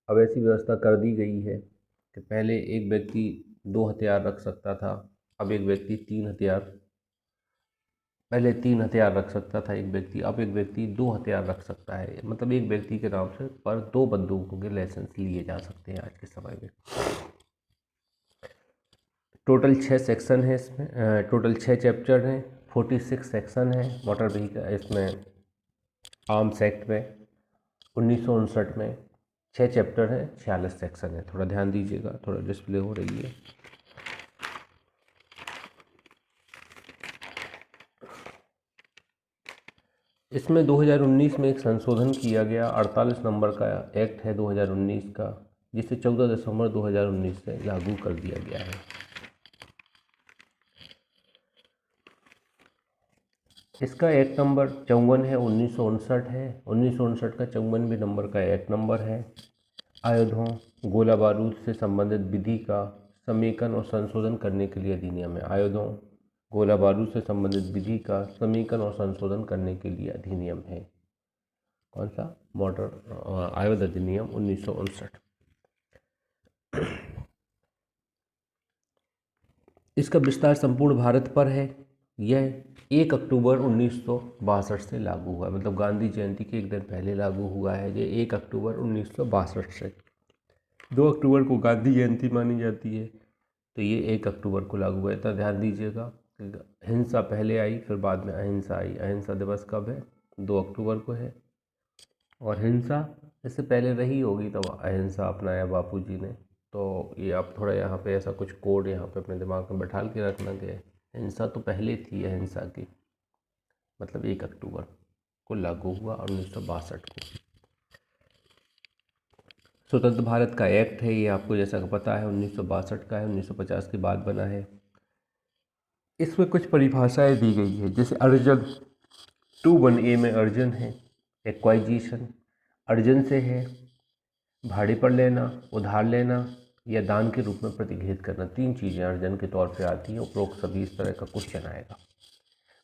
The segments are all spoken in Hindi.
अब ऐसी व्यवस्था कर दी गई है कि पहले एक व्यक्ति 2 हथियार रख सकता था, अब एक व्यक्ति 3 हथियार, पहले 3 हथियार रख सकता था एक व्यक्ति, अब एक व्यक्ति 2 हथियार रख सकता है। मतलब एक व्यक्ति के नाम से पर 2 बंदूकों के लाइसेंस लिए जा सकते हैं आज के समय में। टोटल 6 सेक्शन है इसमें, टोटल 6 चैप्टर हैं, 46 सेक्शन है मोटर व्हीकल इसमें, आर्म्स एक्ट में 1959 में 6 चैप्टर हैं, 46 सेक्शन है। थोड़ा ध्यान दीजिएगा, थोड़ा डिस्प्ले हो रही है। इसमें 2019 में एक संशोधन किया गया, 48 नंबर का एक्ट है 2019 का, जिसे 14 दिसंबर 2019 से लागू कर दिया गया है। इसका एक्ट नंबर 54 है, 1959 है, 1959 का 54वें नंबर का एक्ट नंबर है। आयुधों, गोला बारूद से संबंधित विधि का समेकन और संशोधन करने के लिए अधिनियम है। आयुधों, गोला बारूद से संबंधित विधि का समेकन और संशोधन करने के लिए अधिनियम है। कौन सा? मोटर आयुध अधिनियम 1959। इसका विस्तार संपूर्ण भारत पर है। यह 1 अक्टूबर 1962 से लागू हुआ, मतलब गांधी जयंती के एक दिन पहले लागू हुआ है। ये 1 अक्टूबर 1962 से, 2 अक्टूबर को गांधी जयंती मानी जाती है, तो ये 1 अक्टूबर को लागू हुआ है। इतना ध्यान दीजिएगा, हिंसा पहले आई, फिर बाद में अहिंसा आई। अहिंसा दिवस कब है? 2 अक्टूबर को है। और हिंसा इससे पहले रही होगी, तब अहिंसा अपनाया बापू जी ने। तो ये आप थोड़ा यहाँ पे ऐसा कुछ कोड यहाँ पे अपने दिमाग में बैठा के रखना कि हिंसा तो पहले थी, अहिंसा की, मतलब 1 अक्टूबर को लागू हुआ 1962 को। स्वतंत्र भारत का एक्ट है ये, आपको जैसा कि पता है 1962 का है, 1950 के बाद बना है। इसमें कुछ परिभाषाएं दी गई है, जैसे अर्जन 21A में अर्जन है एक्वाइजिशन, अर्जन से है भाड़े पर लेना, उधार लेना या दान के रूप में प्रतिग्रहित करना। 3 चीज़ें अर्जन के तौर पे आती हैं। उपरोक्त सभी इस तरह का क्वेश्चन आएगा।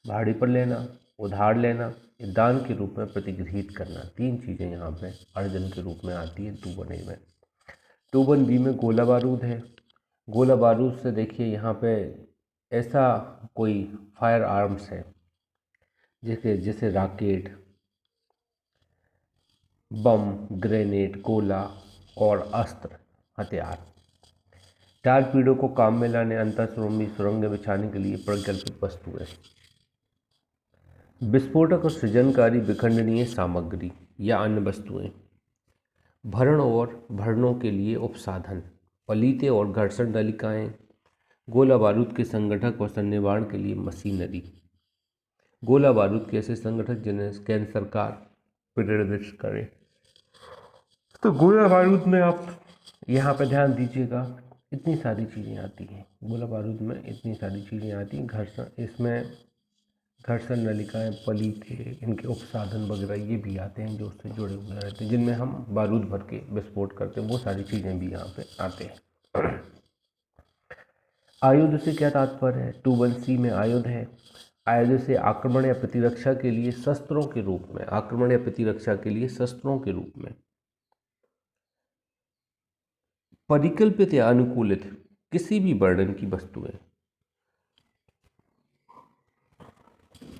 भाड़े पर लेना, उधार लेना या दान के रूप में प्रतिग्रहित करना, 3 चीज़ें यहाँ पे अर्जन के रूप में आती है 21A में। 21B में गोला बारूद है। गोला बारूद से देखिए यहाँ पे ऐसा कोई फायर आर्म्स है जैसे रॉकेट, बम, ग्रेनेड, गोला और अस्त्र हथियार। टारपीडो को काम में लाने, अंतःसुरंगी सुरंगें बिछाने के लिए प्रकल्पित वस्तुएं। विस्फोटक और सृजनकारी विखंडनीय सामग्री या अन्य वस्तुएं। भरण और भरणों के लिए उपसाधन, पलीते और घर्षण नलिकाएं। गोला बारूद के संगठक और सन्निवारण के लिए मशीनरी। गोला बारूद के ऐसे संगठक जिन्हें केंद्र सरकार प्रेरित करे। तो गोला बारूद में आप यहाँ पे ध्यान दीजिएगा, इतनी सारी चीज़ें आती हैं गोला बारूद में, इतनी सारी चीज़ें आती हैं। घर्षण, इसमें घर्षण नलिकाएं, पलीते, इनके उपसाधन वगैरह ये भी आते हैं जो उससे जुड़े हुए रहते हैं, जिनमें हम बारूद भर के विस्फोट करते हैं। वो सारी चीज़ें भी यहाँ पे आते हैं। आयुध से क्या तात्पर्य है? 21C में आयुध है, आयुध से आक्रमण या प्रतिरक्षा के लिए शस्त्रों के रूप में, आक्रमण या प्रतिरक्षा के लिए शस्त्रों के रूप में परिकल्पित या अनुकूलित किसी भी वर्णन की वस्तुएं।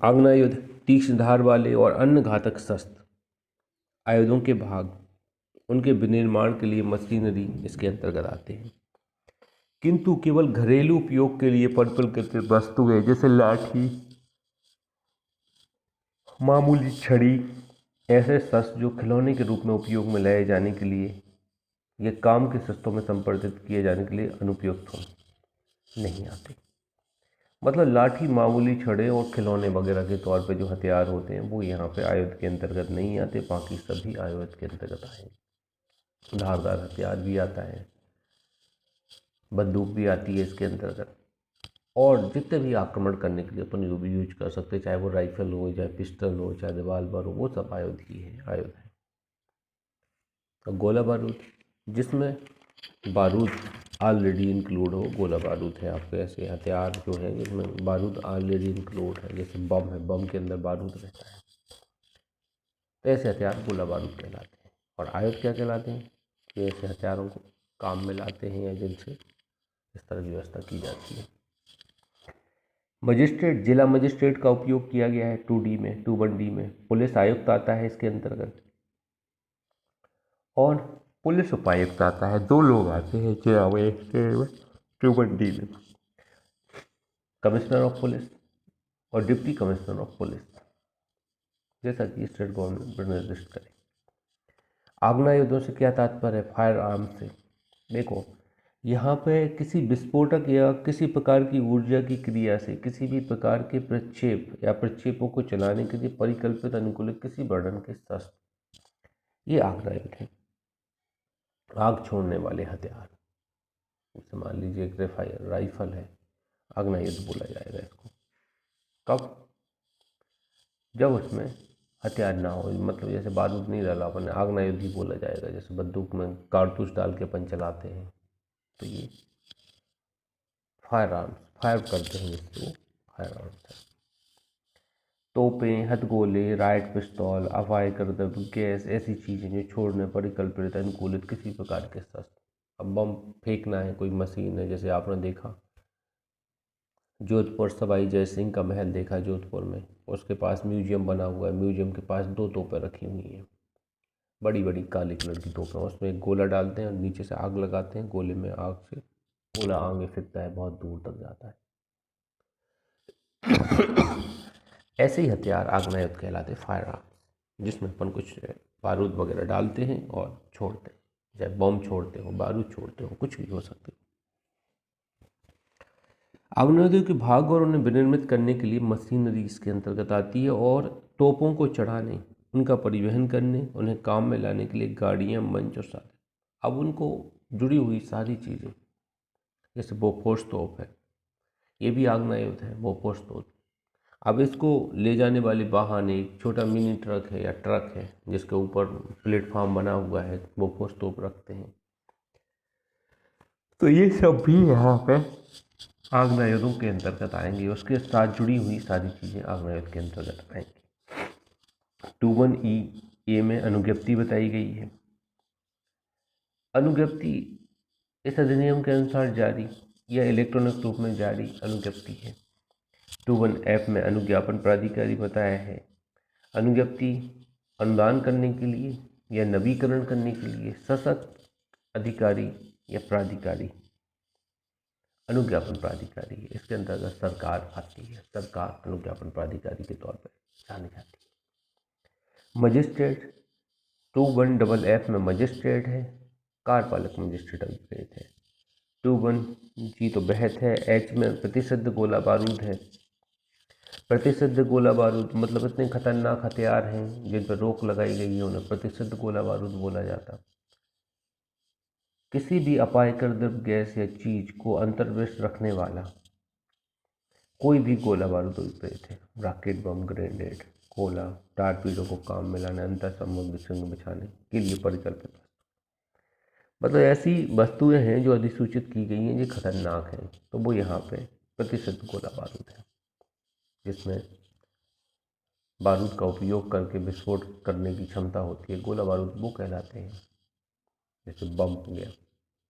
आग्नेयायुध, तीक्ष्ण धार वाले और अन्य घातक शस्त्र। आयुधों के भाग, उनके विनिर्माण के लिए मशीनरी इसके अंतर्गत आते हैं, किंतु केवल घरेलू उपयोग के लिए परिकल्पित वस्तुएं जैसे लाठी, मामूली छड़ी, ऐसे शस्त्र जो खिलौने के रूप में उपयोग में लाए जाने के लिए या काम के शस्त्रों में संपादित किए जाने के लिए अनुपयुक्त हो, नहीं आते। मतलब लाठी, मामूली छड़े और खिलौने वगैरह के तौर पे जो हथियार होते हैं वो यहाँ पे आयुध के अंतर्गत नहीं आते, बाकी सभी आयुध के अंतर्गत आए। धारदार हथियार भी आता है, बंदूक भी आती है इसके अंतर्गत, और जितने भी आक्रमण करने के लिए अपन जो भी यूज कर सकते हैं, चाहे वो राइफल हो, चाहे पिस्टल हो, चाहे रिवाल्वर हो, वो सब आयुध ही है, आयुध है। और गोला बारूद, जिसमें बारूद ऑलरेडी इंक्लूड हो, गोला बारूद है। आपके ऐसे हथियार जो है जिसमें बारूद ऑलरेडी इंक्लूड है, जैसे बम है, बम के अंदर बारूद रहता है, तो ऐसे हथियार गोला बारूद कहलाते हैं। और आयुध क्या कहलाते हैं? कि ऐसे हथियारों को काम में लाते हैं या जिनसे इस तरह की व्यवस्था की जाती है। मजिस्ट्रेट, जिला मजिस्ट्रेट का उपयोग किया गया है 2D में, 21D में। पुलिस आयुक्त आता है इसके अंतर्गत, और पुलिस उपायुक्त आता है। 2 लोग आते हैं जिला मजिस्ट्रेट में 21D में, कमिश्नर ऑफ पुलिस और डिप्टी कमिश्नर ऑफ पुलिस, जैसा कि स्टेट गवर्नमेंट निर्दिष्ट करे। आग्नेयुद्धों से क्या तात्पर्य है? फायर आर्म से। देखो, यहाँ पे किसी विस्फोटक या किसी प्रकार की ऊर्जा की क्रिया से किसी भी प्रकार के प्रक्षेप या प्रक्षेपों को चलाने के लिए परिकल्पित अनुकूलित किसी वर्णन के शस्त्र, ये आग्नेयुद्ध है। आग छोड़ने वाले हथियार, जैसे मान लीजिए एक राइफल है, आग्नेयुद्ध बोला जाएगा इसको। कब? जब उसमें हथियार ना हो, मतलब जैसे बारूद नहीं डाला अपन, आग्नेयुद्ध ही बोला जाएगा। जैसे बंदूक में कारतूस डाल के अपन चलाते हैं, तो ये फायर आर्म्स, फायर करते हैं जिससे, वो फायर आर्म्स है। तोपें, हथगोले, राइट पिस्तौल, अपायकर्तव्य गैस, ऐसी चीज़ें जो छोड़ने परिकल्पित अनुकूलित किसी प्रकार के शस्त्र। अब बम फेंकना है, कोई मशीन है, जैसे आपने देखा जोधपुर सवाई जय सिंह का महल देखा जोधपुर में, उसके पास म्यूजियम बना हुआ है। म्यूजियम के पास 2 तोपें रखी हुई हैं, बड़ी बड़ी काली कलर की तोपें। उसमें एक गोला डालते हैं और नीचे से आग लगाते हैं, गोले में आग से गोला आगे फेंकता है, बहुत दूर तक जाता है। ऐसे ही हथियार आग्नेयुद्ध कहलाते, फायर आर्म, जिसमें अपन कुछ बारूद वगैरह डालते हैं और छोड़ते हैं, चाहे बम छोड़ते हो, बारूद छोड़ते हो, कुछ भी हो सकते हो। आग्नेयोद्योग के भाग और उन्हें विनिर्मित करने के लिए मशीनरी इसके अंतर्गत आती है, और तोपों को चढ़ाने, उनका परिवहन करने, उन्हें काम में लाने के लिए गाड़ियाँ, मंच और साधन। अब उनको जुड़ी हुई सारी चीज़ें, जैसे बोफोर्स तोप है, ये भी आग्नेयुद्ध है, बोफोर्स तोप। अब इसको ले जाने वाले वाहन एक छोटा मिनी ट्रक है या ट्रक है, जिसके ऊपर प्लेटफॉर्म बना हुआ है, बोफोर्स तोप रखते हैं। तो ये सब भी यहाँ पे आग्नेयुद्धों के अंतर्गत आएंगे, उसके साथ जुड़ी हुई सारी चीज़ें आग्नेयुद्ध के अंतर्गत आएंगी। 21E में अनुज्ञप्ति बताई गई है। अनुज्ञप्ति इस अधिनियम के अनुसार जारी या इलेक्ट्रॉनिक रूप में जारी अनुज्ञप्ति है। 21F में अनुज्ञापन प्राधिकारी बताया है। अनुज्ञप्ति अनुदान करने के लिए या नवीकरण करने के लिए सशक्त अधिकारी या प्राधिकारी, अनुज्ञापन प्राधिकारी है। इसके अंतर्गत सरकार आती है, सरकार अनुज्ञापन प्राधिकारी के तौर पर जानी जाती है। मजिस्ट्रेट 21FF में मजिस्ट्रेट है, कार्यपालक मजिस्ट्रेट अभिप्रेत है। 21G तो बहत है। H में प्रतिसिद्ध गोला बारूद है। प्रतिसिद्ध गोला बारूद मतलब इतने खतरनाक हथियार हैं जिन पर रोक लगाई गई है, उन्हें प्रतिसिद्ध गोला बारूद बोला जाता। किसी भी अपायकर द्रव्य, गैस या चीज को अंतर्विष्ट रखने वाला कोई भी गोला बारूद अभिप्रेत है। रॉकेट बम, ग्रेनेड, गोला, टारपीडो को काम में लाने, अंतर संबंध विसंग बिछाने के लिए परिकल्पित, मतलब ऐसी वस्तुएं हैं जो अधिसूचित की गई हैं, ये खतरनाक हैं, तो वो यहाँ पे प्रतिसिद्ध गोला बारूद है, जिसमें बारूद का उपयोग करके विस्फोट करने की क्षमता होती है। गोला बारूद वो कहलाते हैं। जैसे बम हो गया,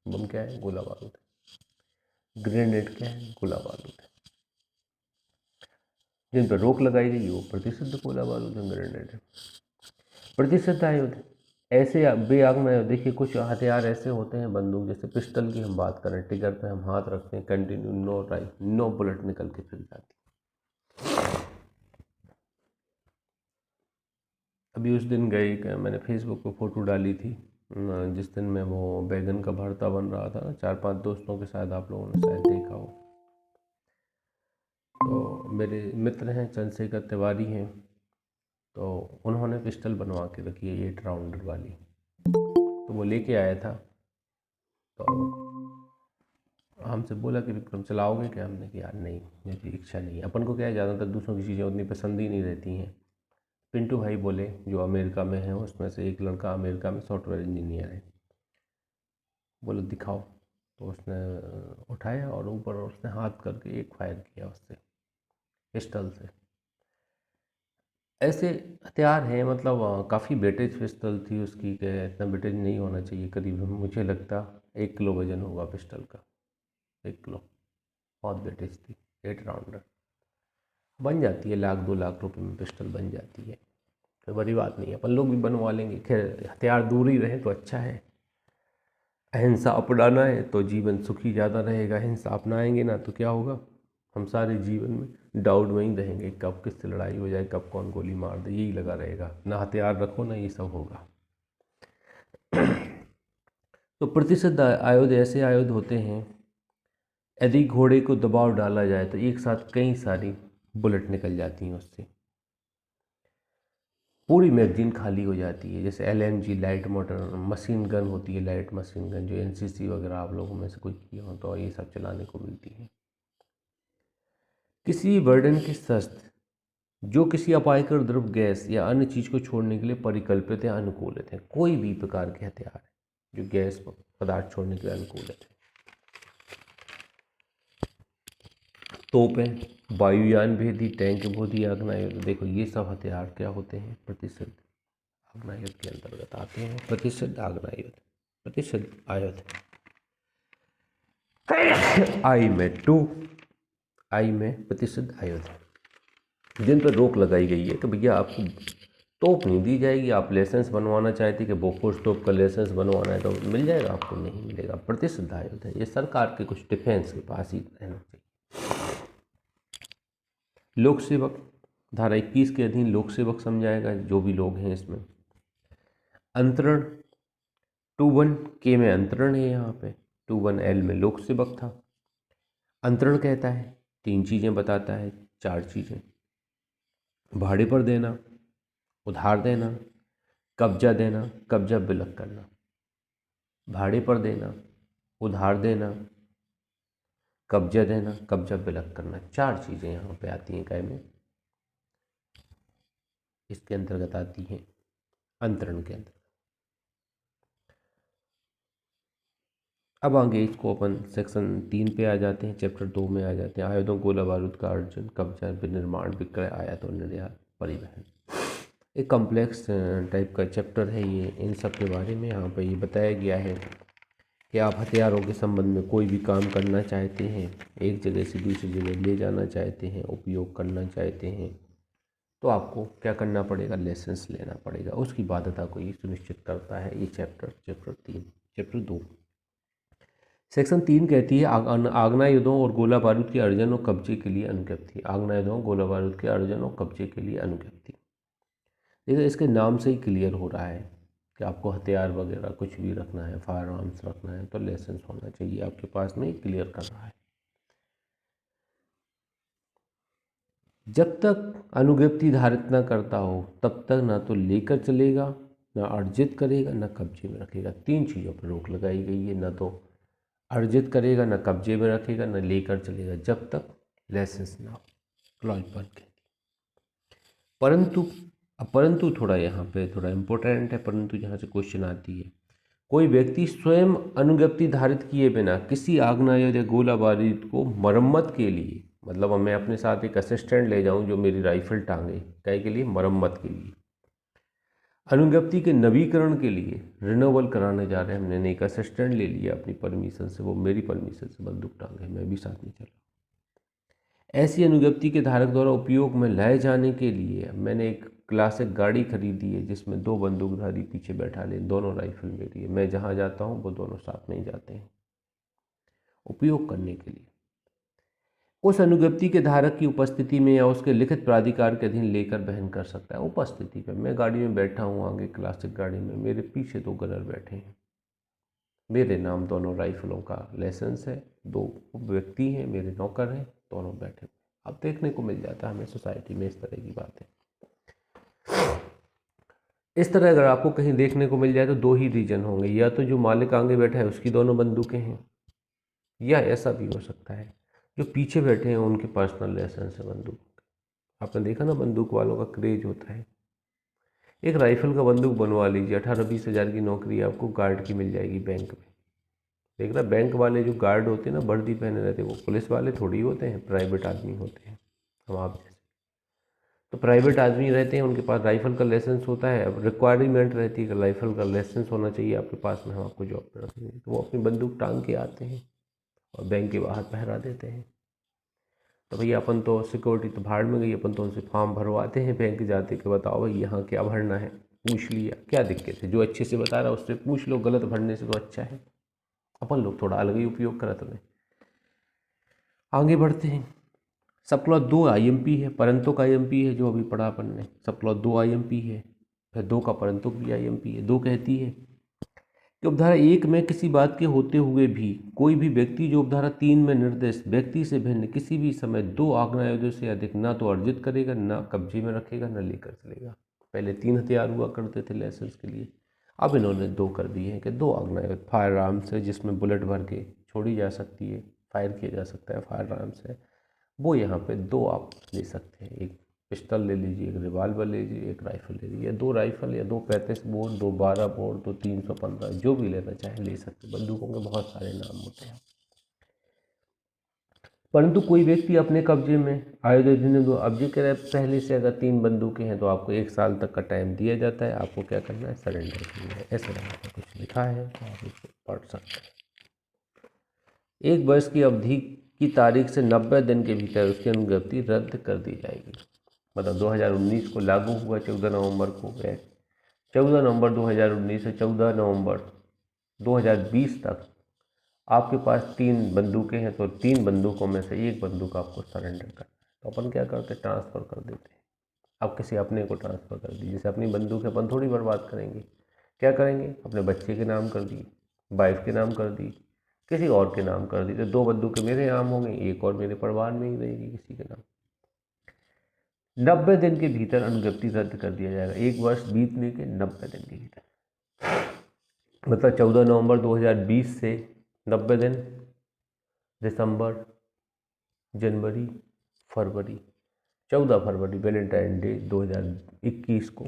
बम क्या है? गोला बारूद है। ग्रेनेड क्या है? गोला बारूद है। जिन पर रोक लगाई गई वो प्रतिसिद्ध गोला बारूद है, ग्रेनेड है। प्रतिसिद्ध आयुध ऐसे बेआग्नेय, देखिए कुछ हथियार ऐसे होते हैं, बंदूक जैसे पिस्टल की हम बात करें, ट्रिगर पे हम हाथ रखते हैं, कंटिन्यू नो बुलेट निकल के फिर जाती। अभी उस दिन गए, मैंने फेसबुक पे फ़ोटो डाली थी, जिस दिन में वो बैगन का भरता बन रहा था ना, 4-5 दोस्तों के साथ, आप लोगों ने शायद देखा हो। तो मेरे मित्र हैं, चंद्रशेखर तिवारी हैं, तो उन्होंने पिस्टल बनवा के रखी है 8 राउंडर वाली, तो वो लेके आया था। तो हमसे बोला कि विक्रम चलाओगे क्या? हमने कहा यार नहीं, मेरी इच्छा नहीं है। अपन को क्या है, ज़्यादातर दूसरों की चीज़ें उतनी पसंद ही नहीं रहती हैं। पिंटू भाई बोले, जो अमेरिका में है, उसमें से एक लड़का अमेरिका में सॉफ्टवेयर इंजीनियर है, बोले दिखाओ। तो उसने उठाया और ऊपर उसने हाथ करके एक फायर किया उससे, पिस्टल से। ऐसे हथियार हैं, मतलब काफ़ी वेटेज पिस्टल थी उसकी, कि इतना वेटेज नहीं होना चाहिए, करीब मुझे लगता 1 किलो वजन होगा पिस्टल का, 1 किलो, बहुत वेटेज थी। 8 राउंडर बन जाती है, 1 लाख 2 लाख रुपए में पिस्टल बन जाती है, कोई बड़ी बात नहीं है, अपन लोग भी बनवा लेंगे। खैर हथियार दूर ही रहे तो अच्छा है। अहिंसा अपनाना है तो जीवन सुखी ज़्यादा रहेगा, अहिंसा अपनाएंगे ना तो क्या होगा, हम सारे जीवन में डाउट में ही रहेंगे, कब किससे लड़ाई हो जाए, कब कौन गोली मार दे, यही लगा रहेगा। ना हथियार रखो ना ये सब होगा। तो प्रतिशत आयुध ऐसे आयुध होते हैं, यदि घोड़े को दबाव डाला जाए तो एक साथ कई सारी बुलेट निकल जाती हैं उससे, पूरी मैगजीन खाली हो जाती है। जैसे LMG light motor machine gun होती है, लाइट मशीन गन जो NCC वगैरह आप लोगों में से कोई किए हो तो ये सब चलाने को मिलती है। किसी बर्डन के शस्त्र जो किसी अपायकर द्रव गैस या अन्य चीज को छोड़ने के लिए परिकल्पित या अनुकूलित है, कोई भी प्रकार के हथियार है जो गैस पदार्थ छोड़ने के लिए अनुकूलित है। तोपें, वायुयान भेदी, टैंक भेदी, आग्नेय, देखो ये सब हथियार क्या होते हैं, प्रतिशत आग्नेय के अंतर्गत आते हैं। प्रतिशत आग्नेय, प्रतिशत आयुध, आई में 2, आई में प्रतिशत आयुध, जिन पर रोक लगाई गई है कि भैया आपको तोप नहीं दी जाएगी। आप लाइसेंस बनवाना चाहते कि बोफोर्स तोप का लाइसेंस बनवाना है तो मिल जाएगा, आपको नहीं मिलेगा। प्रतिशत आयुध है, ये सरकार के कुछ डिफेंस के पास ही रहना चाहिए। लोक सेवक, धारा 21 के अधीन लोक सेवक समझाएगा जो भी लोग हैं इसमें। अंतरण, 21K में अंतरण है, यहाँ पे 21L में लोक सेवक था। अंतरण कहता है 3 चीज़ें बताता है, 4 चीज़ें, भाड़े पर देना, उधार देना, कब्जा देना, कब्जा विलक करना। भाड़े पर देना, उधार देना, कब्जा देना, कब्जा विलक करना, 4 चीज़ें यहाँ पे आती हैं काय में, इसके अंतर्गत आती हैं, अंतरण के अंतर्गत। अब आगे इसको अपन सेक्शन 3 पे आ जाते हैं, चैप्टर 2 में आ जाते हैं। आयुधों, गोला बारूद का अर्जन, कब्जा, विनिर्माण, विक्रय, आयात और निर्यात, परिवहन। एक कॉम्प्लेक्स टाइप का चैप्टर है ये। इन सब के बारे में यहाँ पर ये बताया गया है कि आप हथियारों के संबंध में कोई भी काम करना चाहते हैं, एक जगह से दूसरी जगह ले जाना चाहते हैं, उपयोग करना चाहते हैं, तो आपको क्या करना पड़ेगा, लाइसेंस लेना पड़ेगा। उसकी बाध्यता को ये सुनिश्चित करता है ये चैप्टर, चैप्टर 2। सेक्शन 3 कहती है आग्नेयायुधों और गोला बारूद के अर्जन और कब्जे के लिए अनुज्ञप्ति। आग्नेयायुधों, गोला बारूद के अर्जन और कब्जे के लिए अनुज्ञप्ति। देखिए इसके नाम से ही क्लियर हो रहा है कि आपको हथियार वगैरह कुछ भी रखना है, फायर आर्म्स रखना है तो लाइसेंस होना चाहिए आपके पास में, क्लियर कर रहा है। जब तक अनुज्ञप्ति धारित न करता हो तब तक ना तो लेकर चलेगा, ना अर्जित करेगा, ना कब्जे में रखेगा। 3 चीज़ों पर रोक लगाई गई है, ना तो अर्जित करेगा, ना कब्जे में रखेगा, ना लेकर चलेगा, जब तक लाइसेंस ना हो। क्लॉज 1 कहती परंतु, परंतु थोड़ा यहाँ पे थोड़ा इम्पोर्टेंट है, परंतु यहाँ से क्वेश्चन आती है, कोई व्यक्ति स्वयं अनुज्ञप्ति धारित किए बिना किसी आग्नेय या गोला बारूद को मरम्मत के लिए, मतलब मैं अपने साथ एक असिस्टेंट ले जाऊं जो मेरी राइफल टांगे, क्या के लिए, मरम्मत के लिए, अनुज्ञप्ति के नवीकरण के लिए रिन्यूअल कराने जा रहे हैं, हमने एक असिस्टेंट ले लिया अपनी परमिशन से, वो मेरी परमिशन से बंदूक टांगे, मैं भी साथ में चला। ऐसी अनुज्ञप्ति के धारक द्वारा उपयोग में लाए जाने के लिए मैंने एक क्लासिक गाड़ी खरीदी है जिसमें 2 बंदूकधारी पीछे बैठा ले, दोनों राइफल मेरी है, मैं जहाँ जाता हूँ वो दोनों साथ में ही जाते हैं उपयोग करने के लिए। उस अनुज्ञप्ति के धारक की उपस्थिति में या उसके लिखित प्राधिकार के अधीन लेकर वहन कर सकता है। उपस्थिति पे मैं गाड़ी में बैठा हूँ, आगे क्लासिक गाड़ी में मेरे पीछे 2 गनर बैठे हैं, मेरे नाम दोनों राइफलों का लाइसेंस है, 2 व्यक्ति हैं मेरे नौकर हैं, दोनों बैठे। अब देखने को मिल जाता है हमें सोसाइटी में इस तरह की बातें। इस तरह अगर आपको कहीं देखने को मिल जाए तो 2 ही रीजन होंगे, या तो जो मालिक आगे बैठा है उसकी दोनों बंदूकें हैं, या ऐसा भी हो सकता है जो पीछे बैठे हैं उनके पर्सनल लाइसेंस है बंदूक। आपने देखा ना बंदूक वालों का क्रेज होता है। एक राइफल का बंदूक बनवा लीजिए, 18-20 हज़ार की नौकरी आपको गार्ड की मिल जाएगी बैंक में। देखना बैंक वाले जो गार्ड होते हैं ना, वर्दी पहने रहते हैं, वो पुलिस वाले थोड़ी होते हैं, प्राइवेट आदमी होते हैं हम आप जैसे। तो प्राइवेट आदमी रहते हैं, उनके पास राइफ़ल का लाइसेंस होता है, अब रिक्वायरमेंट रहती है कि राइफ़ल का लाइसेंस होना चाहिए आपके पास में, हम आपको जॉब पर रखेंगे। तो वो अपनी बंदूक टांग के आते हैं और बैंक के बाहर पहरा देते हैं। तो भैया अपन तो सिक्योरिटी तो भाड़ में गई, अपन तो उनसे फॉर्म भरवाते हैं बैंक जाते कि बताओ भाई यहाँ क्या भरना है, पूछ लिया क्या दिक्कत है, जो अच्छे से बता रहा है उससे पूछ लो, गलत भरने से तो अच्छा है। अपन लोग थोड़ा अलग ही उपयोग करते हैं। आगे बढ़ते हैं। सब क्लॉज 2 आईएमपी है, परंतु का आईएमपी है जो अभी पढ़ा अपन ने। सब क्लॉज 2 आईएमपी है, फिर 2 का परंतु भी आईएमपी है। 2 कहती है कि उपधारा 1 में किसी बात के होते हुए भी कोई भी व्यक्ति जो उपधारा 3 में निर्दिष्ट व्यक्ति से भिन्न किसी भी समय 2 आग्नेयास्त्रों से अधिक ना तो अर्जित करेगा, ना कब्जे में रखेगा, ना लेकर चलेगा। पहले 3 हथियार हुआ करते थे लाइसेंस के लिए, अब इन्होंने 2 कर दिए हैं कि 2 आग्नेयास्त्र फायर आर्म्स है जिसमें बुलेट भर के छोड़ी जा सकती है, फायर किया जा सकता है फायर आर्म्स है, वो यहाँ पे 2 आप ले सकते हैं। एक पिस्टल ले लीजिए, एक रिवाल्वर ले लीजिए, एक राइफ़ल ले लीजिए, 2 राइफ़ल या 2 35 बोर, 2 12 बोर, 2 315, जो भी लेना चाहे ले सकते। बंदूकों के बहुत सारे नाम होते हैं। परंतु कोई व्यक्ति अपने कब्जे में आयुध दो, अब जी कह रहे पहले से अगर 3 बंदूकें हैं तो आपको 1 साल तक का टाइम दिया जाता है, आपको क्या करना है, सरेंडर करना है। ऐसे यहाँ पर कुछ लिखा है तो आप इसको पढ़ सकते हैं। 1 वर्ष की अवधि की तारीख से 90 दिन के भीतर उसकी अनुज्ञप्ति रद्द कर दी जाएगी। मतलब 2019 को लागू हुआ 14 नवंबर को, गए 14 नवंबर 2019 से 14 नवंबर 2020 तक आपके पास 3 बंदूकें हैं तो 3 बंदूकों में से 1 बंदूक आपको सरेंडर करना है। तो अपन क्या करते हैं, ट्रांसफ़र कर देते हैं। अब किसी अपने को ट्रांसफ़र कर दी, जैसे अपनी बंदूक अपन थोड़ी बर्बाद करेंगे, क्या करेंगे, अपने बच्चे के नाम कर दी, वाइफ के नाम कर दी, किसी और के नाम कर दी, तो 2 बंदूकें मेरे नाम हो गई, 1 और मेरे परिवार में ही रहेगी किसी के नाम। 90 दिन के भीतर अनुज्ञप्ति रद्द कर दिया जाएगा। 1 वर्ष बीतने के 90 दिन के भीतर, मतलब 14 नवंबर 2020 से 90 दिन, दिसंबर, जनवरी, फरवरी, 14 फरवरी वैलेंटाइन डे 2021 को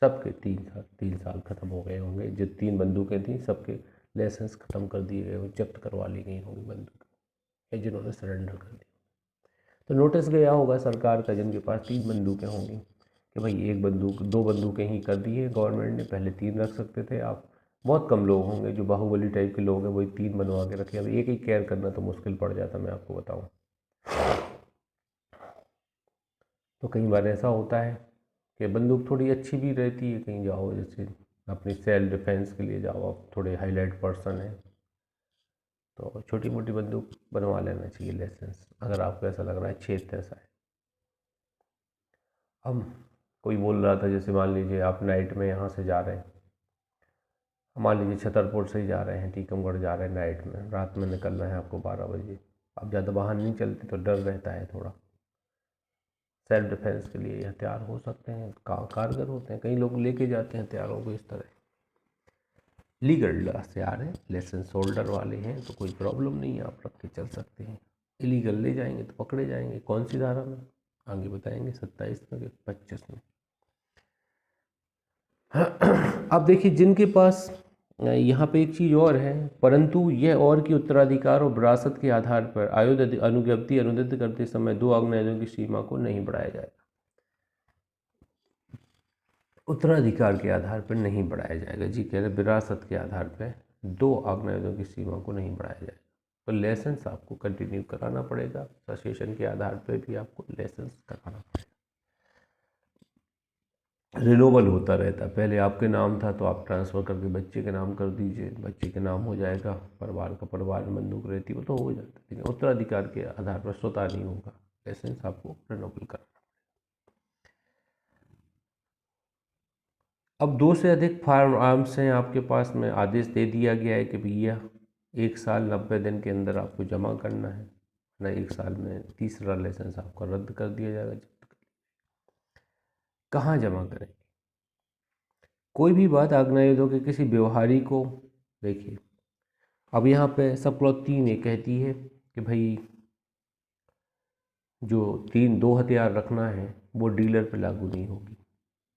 सबके 3 साल ख़त्म हो गए होंगे। जो 3 बंदूकें थी सबके लाइसेंस ख़त्म कर दिए गए, जब्त करवा ली गई होंगी बंदूकें, जिन्होंने सरेंडर कर दी। तो नोटिस गया होगा सरकार का जिनके पास 3 बंदूकें होंगी कि भाई 1 बंदूक 2 बंदूकें ही कर दी है गवर्नमेंट ने, पहले 3 रख सकते थे आप। बहुत कम लोग होंगे जो बाहुबली टाइप के लोग हैं वही 3 बनवा के रखे। अब एक ही कैर करना तो मुश्किल पड़ जाता, मैं आपको बताऊँ। तो कई बार ऐसा होता है कि बंदूक थोड़ी अच्छी भी रहती है, कहीं जाओ जैसे अपनी सेल्फ डिफेंस के लिए जाओ, आप थोड़े हाईलाइट पर्सन हैं तो छोटी मोटी बंदूक बनवा लेना चाहिए लाइसेंस, अगर आपको ऐसा लग रहा है क्षेत्र ऐसा है। अब कोई बोल रहा था जैसे मान लीजिए आप नाइट में यहाँ से जा रहे हैं, मान लीजिए छतरपुर से ही जा रहे हैं, टीकमगढ़ जा रहे हैं, नाइट में रात में निकलना है आपको 12 बजे, आप ज़्यादा बाहर नहीं चलते तो डर रहता है थोड़ा, सेल्फ डिफेंस के लिए हथियार हो सकते हैं, कारगर होते हैं, कई लोग लेके जाते हैं हथियारों को इस तरह। लीगल हथियार हैं, लाइसेंस होल्डर वाले हैं तो कोई प्रॉब्लम नहीं है, आप रख के चल सकते हैं। इलीगल ले जाएंगे तो पकड़े जाएंगे। कौन सी धारा में आगे बताएंगे, 27 में 25 में। अब देखिए जिनके पास यहाँ पे एक चीज़ और है, परंतु यह और की उत्तराधिकार और विरासत के आधार पर आयुध अनुज्ञप्ति अनुदित करते समय 2 आग्नेयास्त्रों की सीमा को नहीं बढ़ाया जाएगा। उत्तराधिकार के आधार पर नहीं बढ़ाया जाएगा जी, कह रहे विरासत के आधार पर 2 आग्नेयास्त्रों की सीमा को नहीं बढ़ाया जाएगा। तो लाइसेंस आपको कंटिन्यू कराना पड़ेगा, ससेशन के आधार पर भी आपको लाइसेंस कराना पड़ेगा। रिनोवल होता रहता है, पहले आपके नाम था तो आप ट्रांसफ़र करके बच्चे के नाम कर दीजिए, बच्चे के नाम हो जाएगा, परिवार का परिवार में बंदूक रहती वो तो हो जाता है, लेकिन उत्तराधिकार के आधार पर स्वतः नहीं होगा, लाइसेंस आपको रिनोवल करना। अब 2 से अधिक फायर आर्म्स हैं आपके पास में, आदेश दे दिया गया है कि भैया 1 साल 90 दिन के अंदर आपको जमा करना है ना, 1 साल में तीसरा लाइसेंस आपका रद्द कर दिया जाएगा। कहाँ जमा करें, कोई भी बात आग्नेयास्त्रों के किसी व्यवहारी को, देखिए अब यहाँ पे सब क्लॉज 3 ये कहती है कि भाई जो 2 हथियार रखना है वो डीलर पे लागू नहीं होगी।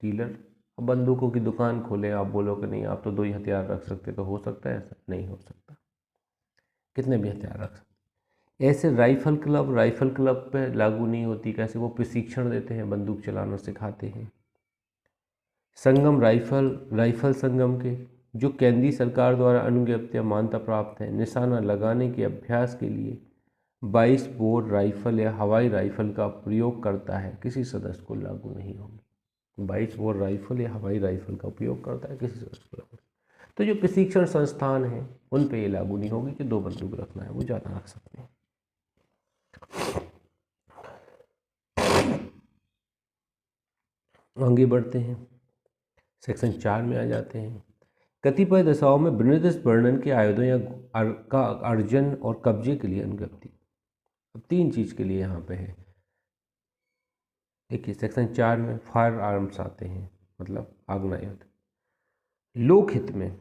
डीलर अब बंदूकों की दुकान खोले, आप बोलो कि नहीं आप तो 2 ही हथियार रख सकते, तो हो सकता है ऐसा? नहीं हो सकता, कितने भी हथियार रख सकते। ऐसे राइफल क्लब पे लागू नहीं होती। कैसे? वो प्रशिक्षण देते हैं, बंदूक चलाना सिखाते हैं। संगम राइफल संगम के जो केंद्रीय सरकार द्वारा अनुज्ञप्ति या मान्यता प्राप्त है, निशाना लगाने के अभ्यास के लिए 22 बोर राइफल या हवाई राइफल का प्रयोग करता है, किसी सदस्य को लागू नहीं होगी। 22 बोर राइफल या हवाई राइफल का उपयोग करता है, किसी सदस्य को लागू नहीं। तो जो प्रशिक्षण संस्थान हैं उन पे ये लागू नहीं होगी कि 2 बंदूक रखना है, वो ज़्यादा रख सकते हैं। आगे बढ़ते हैं, सेक्शन 4 में आ जाते हैं। कतिपय दशाओं में विनिर्दिष्ट वर्णन के आयुधों या का अर्जन और कब्जे के लिए अनुज्ञप्ति। अब 3 चीज़ के लिए यहाँ पे है। देखिए सेक्शन 4 में फायर आर्म्स आते हैं, मतलब आग्नेयास्त्र। लोकहित में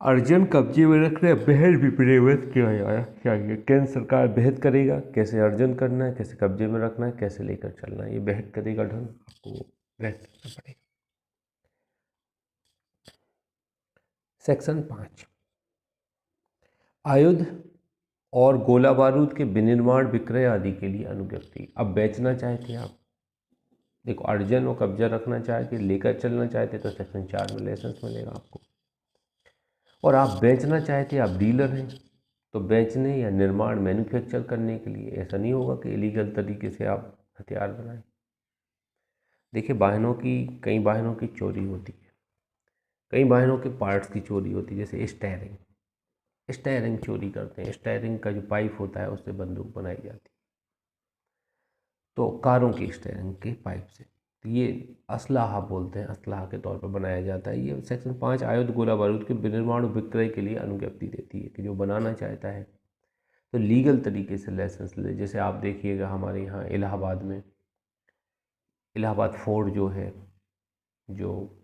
अर्जन कब्जे में रखना, बेहद विनिर्देश किया जाना चाहिए। केंद्र सरकार बेहद करेगा कैसे अर्जन करना है, कैसे कब्जे में रखना है, कैसे लेकर चलना है, ये बेहद करेगा ढंग आपको बेहद करना पड़ेगा। सेक्शन 5 आयुध और गोला बारूद के विनिर्माण विक्रय आदि के लिए अनुज्ञप्ति। अब बेचना चाहते हैं आप, देखो अर्जन और कब्जा रखना चाहते, लेकर चलना चाहते तो सेक्शन 4 में लाइसेंस मिलेगा आपको। और आप बेचना चाहते, आप डीलर हैं, तो बेचने या निर्माण मैन्युफैक्चर करने के लिए ऐसा नहीं होगा कि इलीगल तरीके से आप हथियार बनाएं। देखिए कई वाहनों की चोरी होती है, कई वाहनों के पार्ट्स की चोरी होती है, जैसे स्टेयरिंग चोरी करते हैं। स्टेयरिंग का जो पाइप होता है उससे बंदूक बनाई जाती है, तो कारों की स्टेयरिंग के पाइप से। तो ये असलाहा बोलते हैं, असलाहा के तौर पर बनाया जाता है। ये सेक्शन 5 आयुध गोला बारूद के विनिर्माण और विक्रय के लिए अनुज्ञप्ति देती है कि जो बनाना चाहता है तो लीगल तरीके से लाइसेंस ले। जैसे आप देखिएगा हमारे यहाँ इलाहाबाद फोर्ट जो है, जो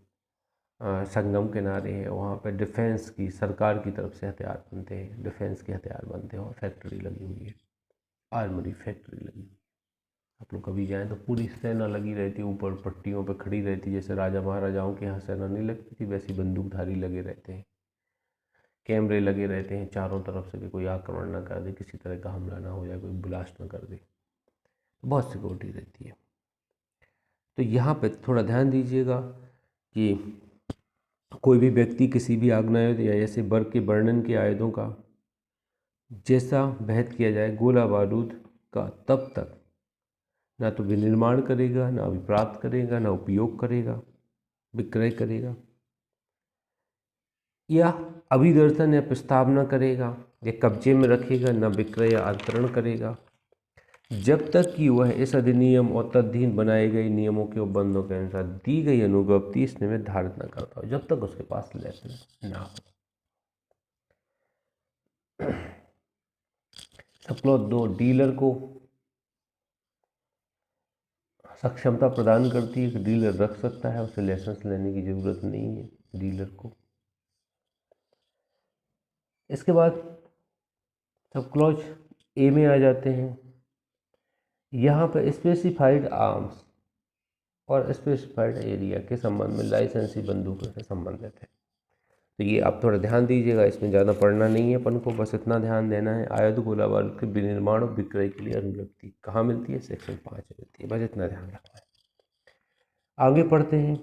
संगम किनारे है, वहाँ पे डिफेंस की सरकार की तरफ से हथियार बनते हैं, डिफेंस के हथियार बनते हैं और फैक्ट्री लगी हुई है, आर्मरी फैक्ट्री लगी हुई है। आप लोग कभी जाएं तो पूरी सेना लगी रहती है, ऊपर पट्टियों पे खड़ी रहती है। जैसे राजा महाराजाओं के यहाँ सेना नहीं लगती थी, वैसी बंदूकधारी लगे रहते हैं, कैमरे लगे रहते हैं चारों तरफ से कि कोई आक्रमण ना कर दे, किसी तरह का हमला ना हो जाए, कोई ब्लास्ट ना कर दे, बहुत सिक्योरिटी रहती है। तो यहाँ पे थोड़ा ध्यान दीजिएगा कि कोई भी व्यक्ति किसी भी आग्नेयास्त्र या ऐसे वर्ग के वर्णन के आयुधों का जैसा वहन किया जाए गोला बारूद का, तब तक ना तो विनिर्माण करेगा, ना अभिप्राप्त करेगा, ना उपयोग करेगा, विक्रय करेगा या अभिदर्शन या प्रस्तावना करेगा या कब्जे में रखेगा, ना विक्रय या अंतरण करेगा, जब तक कि वह इस अधिनियम और तदधीन बनाए गए नियमों के उपबंधों के अनुसार दी गई अनुज्ञप्ति इसमें निर्धारित न करता हो, जब तक उसके पास लाइसेंस ना हो। सब 2 डीलर को सक्षमता प्रदान करती है कि डीलर रख सकता है, उसे लाइसेंस लेने की ज़रूरत नहीं है डीलर को। इसके बाद सब क्लॉज ए में आ जाते हैं। यहाँ पर स्पेसिफाइड आर्म्स और स्पेसिफाइड एरिया के संबंध में लाइसेंसी बंदूकों से संबंधित है। तो ये आप थोड़ा ध्यान दीजिएगा, इसमें ज़्यादा पढ़ना नहीं है अपन को, बस इतना ध्यान देना है। आयुध गोला बारूद के विनिर्माण और विक्रय के लिए अनुज्ञप्ति कहाँ मिलती है? सेक्शन 5 में मिलती है, बस इतना ध्यान रखना है। आगे पढ़ते हैं।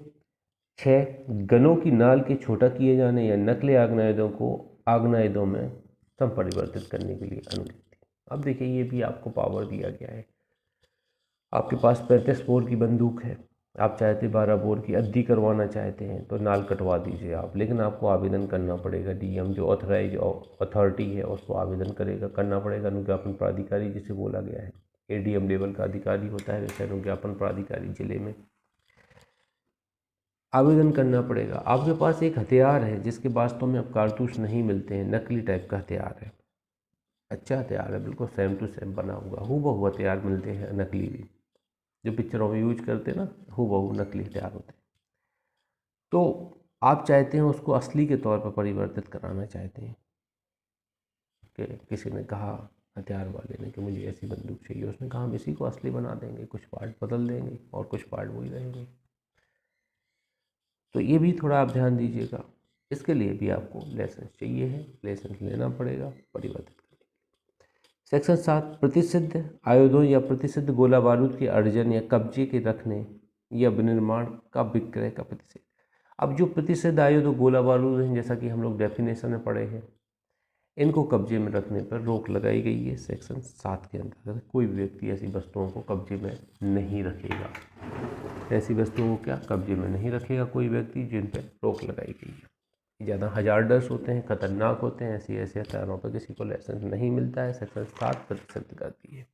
6 गनों की नाल के छोटा किए जाने या नकली आग्नेयास्त्रों को आग्नेयास्त्रों में संपरिवर्तित करने के लिए अनुज्ञप्ति। अब देखिए ये भी आपको पावर दिया गया है। आपके पास 35 बोर की बंदूक है, आप चाहते 12 बोर की अद्दी करवाना चाहते हैं तो नाल कटवा दीजिए आप, लेकिन आपको आवेदन करना पड़ेगा। डीएम जो ऑथराइज अथॉरिटी है उसको आवेदन करना पड़ेगा। अनुज्ञापन प्राधिकारी जिसे बोला गया है, एडीएम लेवल का अधिकारी होता है, वैसे अनुज्ञापन प्राधिकारी जिले में आवेदन करना पड़ेगा। आपके पास एक हथियार है जिसके वास्तव में अब कारतूस नहीं मिलते हैं, नकली टाइप का हथियार है, अच्छा हथियार है, बिल्कुल सेम टू सेम बना हुआ, हूबहू हथियार मिलते हैं नकली भी, जो पिक्चरों में यूज करते हैं ना, हूबहू नकली हथियार होते हैं। तो आप चाहते हैं उसको असली के तौर पर परिवर्तित कराना चाहते हैं कि किसी ने कहा हथियार वाले ने कि मुझे ऐसी बंदूक चाहिए, उसने कहा हम इसी को असली बना देंगे, कुछ पार्ट बदल देंगे और कुछ पार्ट वही रहेंगे। तो ये भी थोड़ा आप ध्यान दीजिएगा। इसके लिए भी आपको लाइसेंस चाहिए है, लाइसेंस लेना पड़ेगा, परिवर्तित सेक्शन 7 प्रतिसिद्ध आयुधों या प्रतिसिद्ध गोला बारूद के अर्जन या कब्जे के रखने या विनिर्माण का विक्रय का प्रतिषेध। अब जो प्रतिसिद्ध आयुध और गोला बारूद हैं, जैसा कि हम लोग डेफिनेशन में पढ़े हैं, इनको कब्जे में रखने पर रोक लगाई गई है। सेक्शन 7 के अंतर्गत कोई भी व्यक्ति ऐसी वस्तुओं को कब्जे में नहीं रखेगा। ऐसी वस्तुओं को क्या कब्जे में नहीं रखेगा कोई व्यक्ति जिन पर रोक लगाई गई है। ज़्यादा हजारडस होते हैं, खतरनाक होते हैं, ऐसे हथियारों पर किसी को लाइसेंस नहीं मिलता है। सेक्शन 7 प्रतिशत करती है।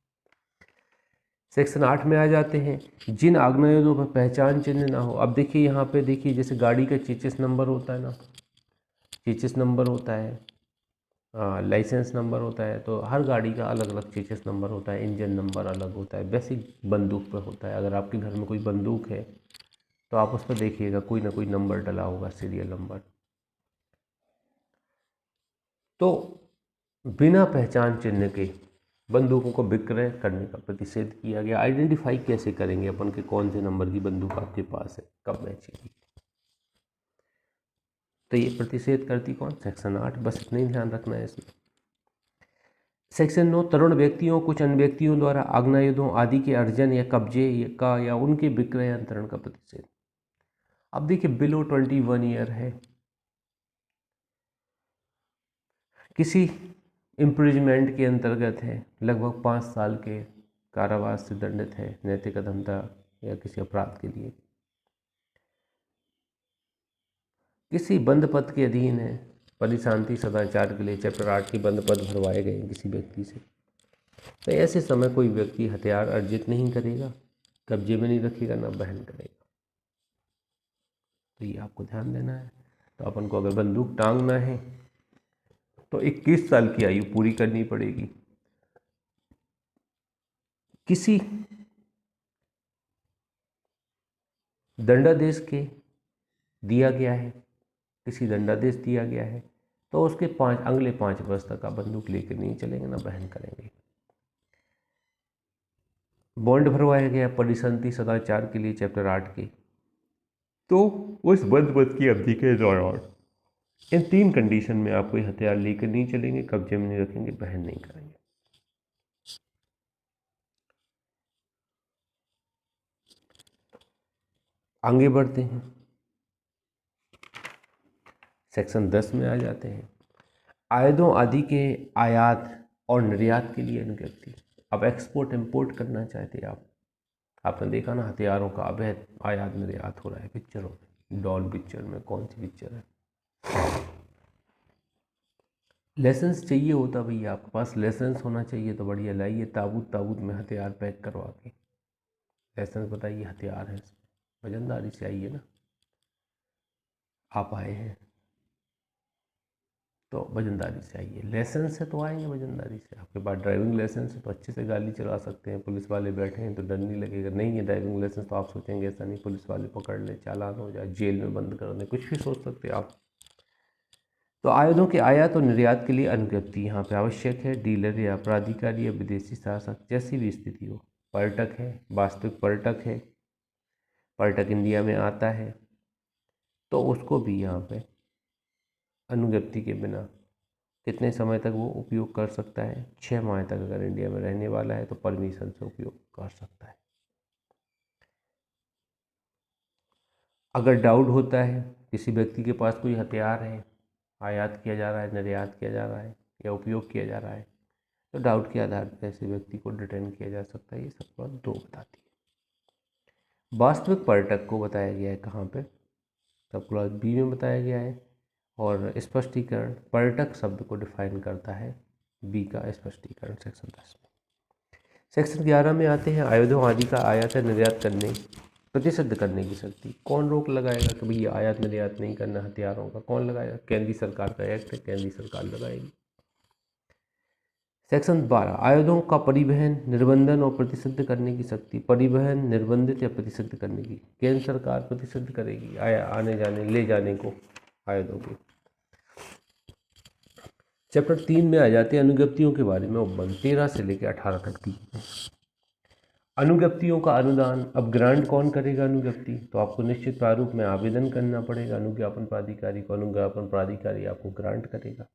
सेक्शन 8 में आ जाते हैं, जिन आग्नेयों पर पहचान चिन्ह ना हो। अब देखिए यहाँ पे देखिए, जैसे गाड़ी का चेचिस नंबर होता है ना, चेचिस नंबर होता है, लाइसेंस नंबर होता है, तो हर गाड़ी का अलग अलग चेचिस नंबर होता है, इंजन नंबर अलग होता है। बेसिक बंदूक पर होता है। अगर आपके घर में कोई बंदूक है तो आप उस पर देखिएगा कोई ना कोई नंबर डला होगा, सीरियल नंबर। तो बिना पहचान चिन्ह के बंदूकों को विक्रय करने का प्रतिषेध किया गया। आइडेंटिफाई कैसे करेंगे अपन के कौन से नंबर की बंदूक आपके पास है, कब मैचेगी? तो ये प्रतिषेध करती कौन? सेक्शन 8। बस इतना ही ध्यान रखना है इसमें। सेक्शन 9 तरुण व्यक्तियों कुछ अन्य व्यक्तियों द्वारा आग्नेयों आदि के अर्जन या कब्जे का या उनके विक्रय अंतरण का प्रतिषेध। अब देखिए, बिलो 21 ईयर है, किसी इम्प्रिजमेंट के अंतर्गत है, लगभग 5 साल के कारावास से दंडित है, नैतिक अधमता या किसी अपराध के लिए, किसी बंद पद के अधीन है, परिशांति सदाचार के लिए चैप्टर 8 के बंद पद भरवाए गए किसी व्यक्ति से, तो ऐसे समय कोई व्यक्ति हथियार अर्जित नहीं करेगा, कब्जे में नहीं रखेगा, ना बहन करेगा। तो ये आपको ध्यान देना है। तो अपन को अगर बंदूक टांगना है तो 21 साल की आयु पूरी करनी पड़ेगी। किसी दंडादेश के दिया गया है, किसी दंडादेश दिया गया है, तो उसके अगले 5 वर्ष तक आप बंदूक लेकर नहीं चलेंगे, ना बहन करेंगे। बॉन्ड भरवाया गया परिसंधि सदाचार के लिए चैप्टर 8 के, तो उस बंद पद की अवधि के दौरान इन 3 कंडीशन में आप कोई हथियार लेकर नहीं चलेंगे, कब्जे में नहीं रखेंगे, बहन नहीं करेंगे। आगे बढ़ते हैं, सेक्शन 10 में आ जाते हैं, आयुधों आदि के आयात और निर्यात के लिए अनुज्ञप्ति। अब एक्सपोर्ट इंपोर्ट करना चाहते आप, आपने देखा ना हथियारों का अवैध आयात निर्यात हो रहा है पिक्चरों में, डॉन पिक्चर में, कौन सी पिक्चर है। लाइसेंस चाहिए होता भैया, आपके पास लाइसेंस होना चाहिए, तो बढ़िया लाइए ताबूत ताबूत में हथियार पैक करवा के। लाइसेंस बताइए, हथियार है, वजनदारी से आइए ना, आप आए हैं तो वजनदारी से आइए। लाइसेंस है तो आएंगे वजनदारी से। आपके पास ड्राइविंग लाइसेंस है तो अच्छे से गाड़ी चला सकते हैं, पुलिस वाले बैठे हैं तो डर नहीं लगेगा। नहीं है ड्राइविंग लाइसेंस तो आप सोचेंगे ऐसा नहीं पुलिस वाले पकड़ ले, चालान हो जाए, जेल में बंद कर दें, कुछ भी सोच सकते हैं आप। तो आयुधों के आयात और निर्यात के लिए अनुज्ञप्ति यहाँ पे आवश्यक है। डीलर या प्राधिकारी या विदेशी शासक, जैसी भी स्थिति हो, पर्यटक है, वास्तविक पर्यटक है, पर्यटक इंडिया में आता है, तो उसको भी यहाँ पे अनुज्ञप्ति के बिना कितने समय तक वो उपयोग कर सकता है? 6 माह तक अगर इंडिया में रहने वाला है तो परमिशन से उपयोग कर सकता है। अगर डाउट होता है किसी व्यक्ति के पास कोई हथियार है, आयात किया जा रहा है, निर्यात किया जा रहा है या उपयोग किया जा रहा है, तो डाउट के आधार पर ऐसे व्यक्ति को डिटेन किया जा सकता है। ये सब क्लॉज 2 बताती है। वास्तविक पर्यटक को बताया गया है कहाँ पे? सब क्लॉज बी में बताया गया है। और स्पष्टीकरण, पर्यटक शब्द को डिफाइन करता है बी का स्पष्टीकरण सेक्शन 10 में। सेक्शन 11 में आते हैं, आयुधों आदि का आयात या निर्यात करने प्रतिषिद्ध करने की शक्ति। कौन रोक लगाएगा कि भैया आयात निर्यात नहीं करना हथियारों का? कौन लगाएगा? केंद्रीय सरकार का एक्ट है, केंद्रीय सरकार लगाएगी। सेक्शन 12 आयुधों का परिवहन, निर्बंधन और प्रतिषिद्ध करने की शक्ति। परिवहन, निर्बंधित या प्रतिषिद्ध करने की केंद्र सरकार प्रतिषिद्ध करेगी आने जाने ले जाने को आयुधों के। चैप्टर 3 में आ जाते हैं अनुज्ञप्तियों के बारे में। उपबंध 13 से लेकर 18 तक दी। अनुज्ञप्तियों का अनुदान। अब ग्रांट कौन करेगा अनुज्ञप्ति? तो आपको निश्चित प्रारूप में आवेदन करना पड़ेगा अनुज्ञापन प्राधिकारी को। अनुज्ञापन प्राधिकारी आपको ग्रांट करेगा।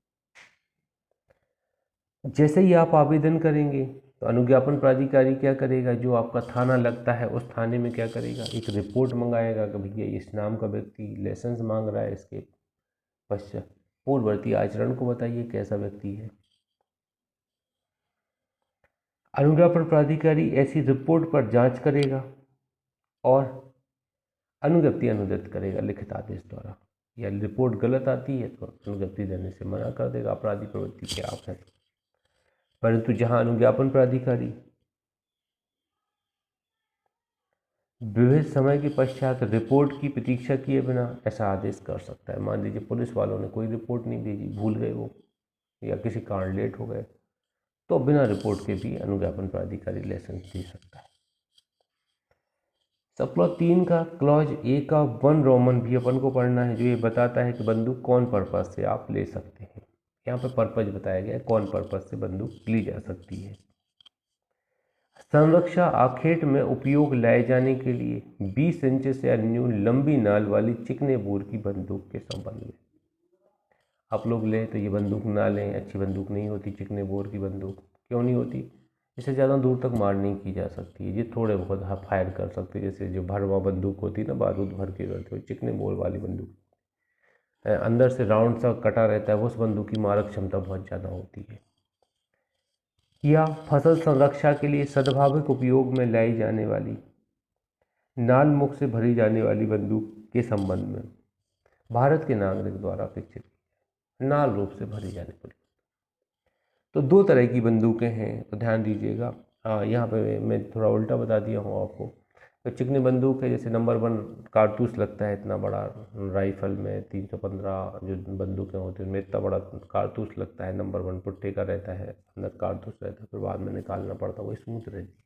जैसे ही आप आवेदन करेंगे तो अनुज्ञापन प्राधिकारी क्या करेगा, जो आपका थाना लगता है उस थाने में क्या करेगा, एक रिपोर्ट मंगाएगा कि भैया इस नाम का व्यक्ति लाइसेंस मांग रहा है, इसके पश्चात पूर्ववर्ती आचरण को बताइए कैसा व्यक्ति है। अनुज्ञापन प्राधिकारी ऐसी रिपोर्ट पर जांच करेगा और अनुज्ञप्ति अनुदत्त करेगा लिखित आदेश द्वारा, या रिपोर्ट गलत आती है तो अनुज्ञप्ति देने से मना कर देगा, अपराधी प्रवृत्ति के आप हैं। परंतु जहां अनुज्ञापन प्राधिकारी विविध समय के पश्चात रिपोर्ट की प्रतीक्षा किए बिना ऐसा आदेश कर सकता है। मान लीजिए पुलिस वालों ने कोई रिपोर्ट नहीं भेजी, भूल गए वो, या किसी कारण लेट हो गए, तो बिना रिपोर्ट के भी अनुज्ञापन प्राधिकारी लाइसेंस दे सकता है। सब क्लॉज 3 का क्लॉज ए का 1 रोमन भी अपन को पढ़ना है, जो ये बताता है कि बंदूक कौन पर्पज से आप ले सकते हैं। यहाँ पे पर्पज बताया गया है, कौन पर्पज से बंदूक ली जा सकती है। संरक्षा आखेट में उपयोग लाए जाने के लिए 20 इंच से अन्य लंबी नाल वाली चिकने बोर की बंदूक के संबंध में आप लोग लें तो ये बंदूक ना लें, अच्छी बंदूक नहीं होती चिकने बोर की बंदूक। क्यों नहीं होती? इससे ज़्यादा दूर तक मार नहीं की जा सकती है, ये थोड़े बहुत फायर कर सकते हैं। जैसे जो भरवा बंदूक होती है ना, बारूद भर के करते हो, चिकने बोर वाली बंदूक अंदर से राउंड सा कटा रहता है, उस बंदूक की मारक क्षमता बहुत ज़्यादा होती है। या फसल संरक्षा के लिए सद्भाविक उपयोग में लाई जाने वाली नाल मुख से भरी जाने वाली बंदूक के संबंध में भारत के नागरिक द्वारा अपेक्षित नाल रूप से भरी जाने वाली। तो 2 तरह की बंदूकें हैं, तो ध्यान दीजिएगा। यहाँ पे मैं थोड़ा उल्टा बता दिया हूँ आपको। तो चिकनी बंदूक है, जैसे नंबर 1 कारतूस लगता है इतना बड़ा, राइफल में 315 जो बंदूकें होती हैं उनमें इतना बड़ा कारतूस लगता है, नंबर 1 पुट्टे का रहता है, अंदर कारतूस रहता है, फिर बाद में निकालना पड़ता है, वो स्मूथ रहती है।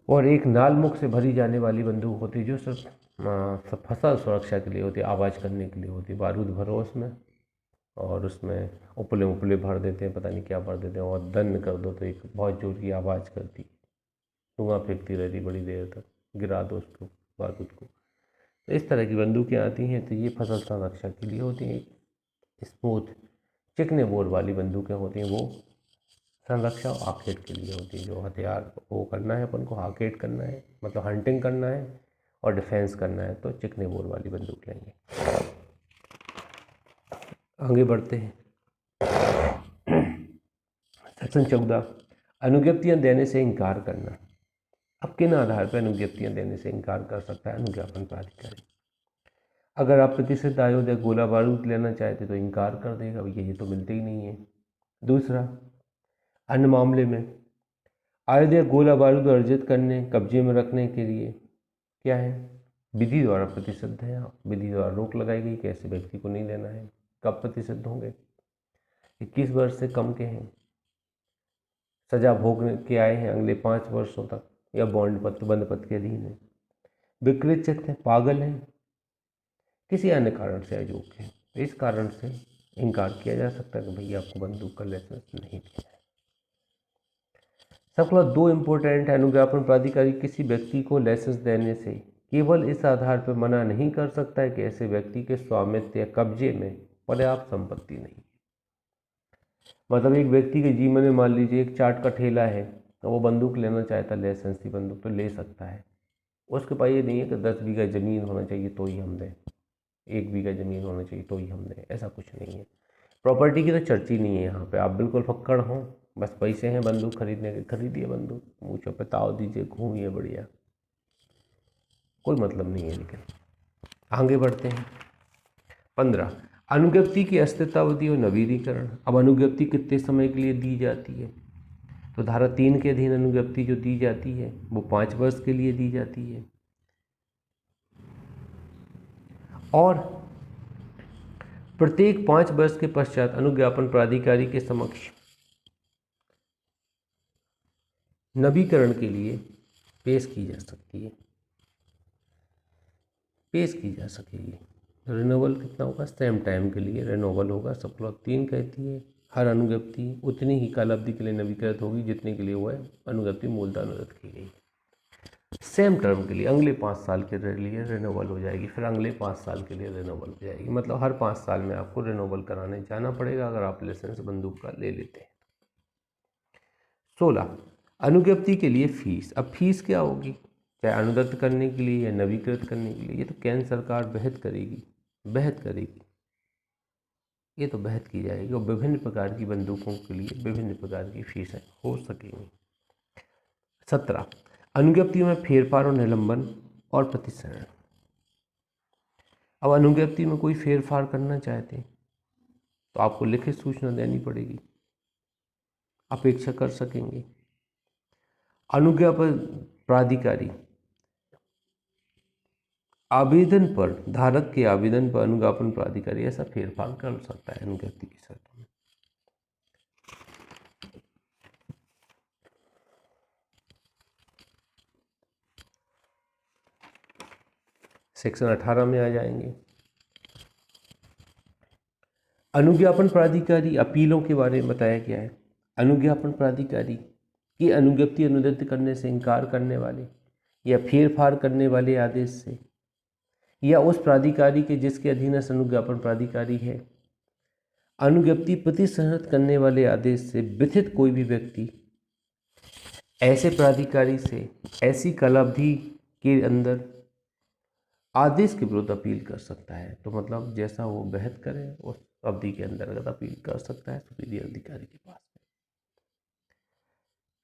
और एक नाल मुख से भरी जाने वाली बंदूक होती है, जो सब फसल सुरक्षा के लिए होती है, आवाज़ करने के लिए होती है। बारूद भरो उसमें और उसमें उपले उपले भर देते हैं, पता नहीं क्या भर देते हैं, और दन कर दो तो एक बहुत जोर की आवाज़ करती, धुआं फेंकती रहती बड़ी देर तक, गिरा दो उसको बारूद को। तो इस तरह की बंदूकें आती हैं, तो ये फसल संरक्षा के लिए होती हैं। स्मूथ चिकने बोर वाली बंदूकें होती हैं, वो संरक्षा और आखेट के लिए होती है। जो हथियार वो करना है अपन को, आखेट करना है मतलब हंटिंग करना है और डिफेंस करना है, तो चिकने बोर वाली बंदूक लेंगे। आगे बढ़ते हैं। सेक्शन 14 अनुज्ञप्तियां देने से इनकार करना। अब किन आधार पर अनुज्ञप्तियां देने से इनकार कर सकता है अनुज्ञापन प्राधिकारी? अगर आप प्रतिशत आयोग या गोला बारूद लेना चाहते तो इनकार कर देगा, भैया ये तो मिलते ही नहीं है। दूसरा, अन्य मामले में आयुध या गोला बारूद अर्जित करने कब्जे में रखने के लिए क्या है, विधि द्वारा प्रतिशत है, विधि द्वारा रोक लगाई गई कि ऐसे व्यक्ति को नहीं लेना है। कब प्रतिशत होंगे? 21 वर्ष से कम के हैं, सजा भोग के आए हैं अगले 5 वर्षों तक, या बॉन्ड पत्र बंद पत्र के अधीन है, विकृत हैं, पागल हैं, किसी अन्य कारण से अयोग्य है। तो इस कारण से इनकार किया जा सकता है कि भैया आपको बंदूक का लाइसेंस नहीं दिया है। सबका 2 इम्पोर्टेंट है। अनुज्ञापन प्राधिकारी किसी व्यक्ति को लाइसेंस देने से केवल इस आधार पर मना नहीं कर सकता है कि ऐसे व्यक्ति के स्वामित्व या कब्जे में पर्याप्त संपत्ति नहीं। मतलब एक व्यक्ति के जीवन में मान लीजिए एक चाट का ठेला है, तो वो बंदूक लेना चाहता है, लाइसेंस की बंदूक तो ले सकता है। उसके पास ये नहीं है कि 10 बीघा ज़मीन होना चाहिए तो ही हम दें, 1 बीघा ज़मीन होना चाहिए तो ही हम दें, ऐसा कुछ नहीं है। प्रॉपर्टी की तो चर्चा ही नहीं है यहाँ पे। आप बिल्कुल फक्कड़ हों, बस पैसे हैं बंदूक खरीदने के, खरीदिए बंदूक, मुँह पे ताव दीजिए, घूमिए बढ़िया, कोई मतलब नहीं है। लेकिन आगे बढ़ते हैं। 15 अनुज्ञप्ति की अस्तित्वावधि और नवीनीकरण। अब अनुज्ञप्ति कितने समय के लिए दी जाती है? तो धारा 3 के अधीन अनुज्ञप्ति जो दी जाती है वो 5 वर्ष के लिए दी जाती है, और प्रत्येक 5 वर्ष के पश्चात अनुज्ञापन प्राधिकारी के समक्ष नवीकरण के लिए पेश की जा सकती है, पेश की जा सकेगी। रिन्यूअल कितना होगा? सेम टाइम के लिए रिन्यूअल होगा। सब क्लॉज 3 कहती है हर अनुज्ञप्ति उतनी ही कालावधि के लिए नवीकृत होगी जितने के लिए वो है अनुज्ञप्ति मूलतः अनुरद्ध की गई। सेम टर्म के लिए अगले 5 साल के लिए रिन्यूअल हो जाएगी, फिर अगले 5 साल के लिए रिन्यूअल हो जाएगी। मतलब हर 5 साल में आपको रिन्यूअल कराने जाना पड़ेगा अगर आप लाइसेंस बंदूक का ले लेते हैं। 16 अनुज्ञप्ति के लिए फीस। अब फीस क्या होगी, चाहे अनुदत्त करने के लिए या नवीकृत करने के लिए, ये तो केंद्र सरकार बहत करेगी, ये तो बहत की जाएगी और विभिन्न प्रकार की बंदूकों के लिए विभिन्न प्रकार की फीसें हो सकेंगी। 17 अनुज्ञप्ति में फेरफार और निलंबन और प्रतिशरण। अब अनुज्ञप्ति में कोई फेरफार करना चाहते हैं तो आपको लिखित सूचना देनी पड़ेगी, अपेक्षा कर सकेंगे। अनुज्ञापन प्राधिकारी आवेदन पर, धारक के आवेदन पर अनुज्ञापन प्राधिकारी ऐसा फेरफार कर सकता है अनुज्ञप्ति की शर्तों में। सेक्शन 18 में आ जाएंगे। अनुज्ञापन प्राधिकारी अपीलों के बारे में बताया गया है। अनुज्ञापन प्राधिकारी की अनुज्ञप्ति अनुदत्त करने से इनकार करने वाले या फेरफार करने वाले आदेश से या उस प्राधिकारी के जिसके अधीनस्थ अनुज्ञापन प्राधिकारी है अनुज्ञप्ति प्रतिसंहृत करने वाले आदेश से व्यथित कोई भी व्यक्ति ऐसे प्राधिकारी से ऐसी कालावधि के अंदर आदेश के विरुद्ध अपील कर सकता है। तो मतलब जैसा वो बहस करे उस अवधि के अंतर्गत अपील कर सकता है सुपीरियर अधिकारी के पास।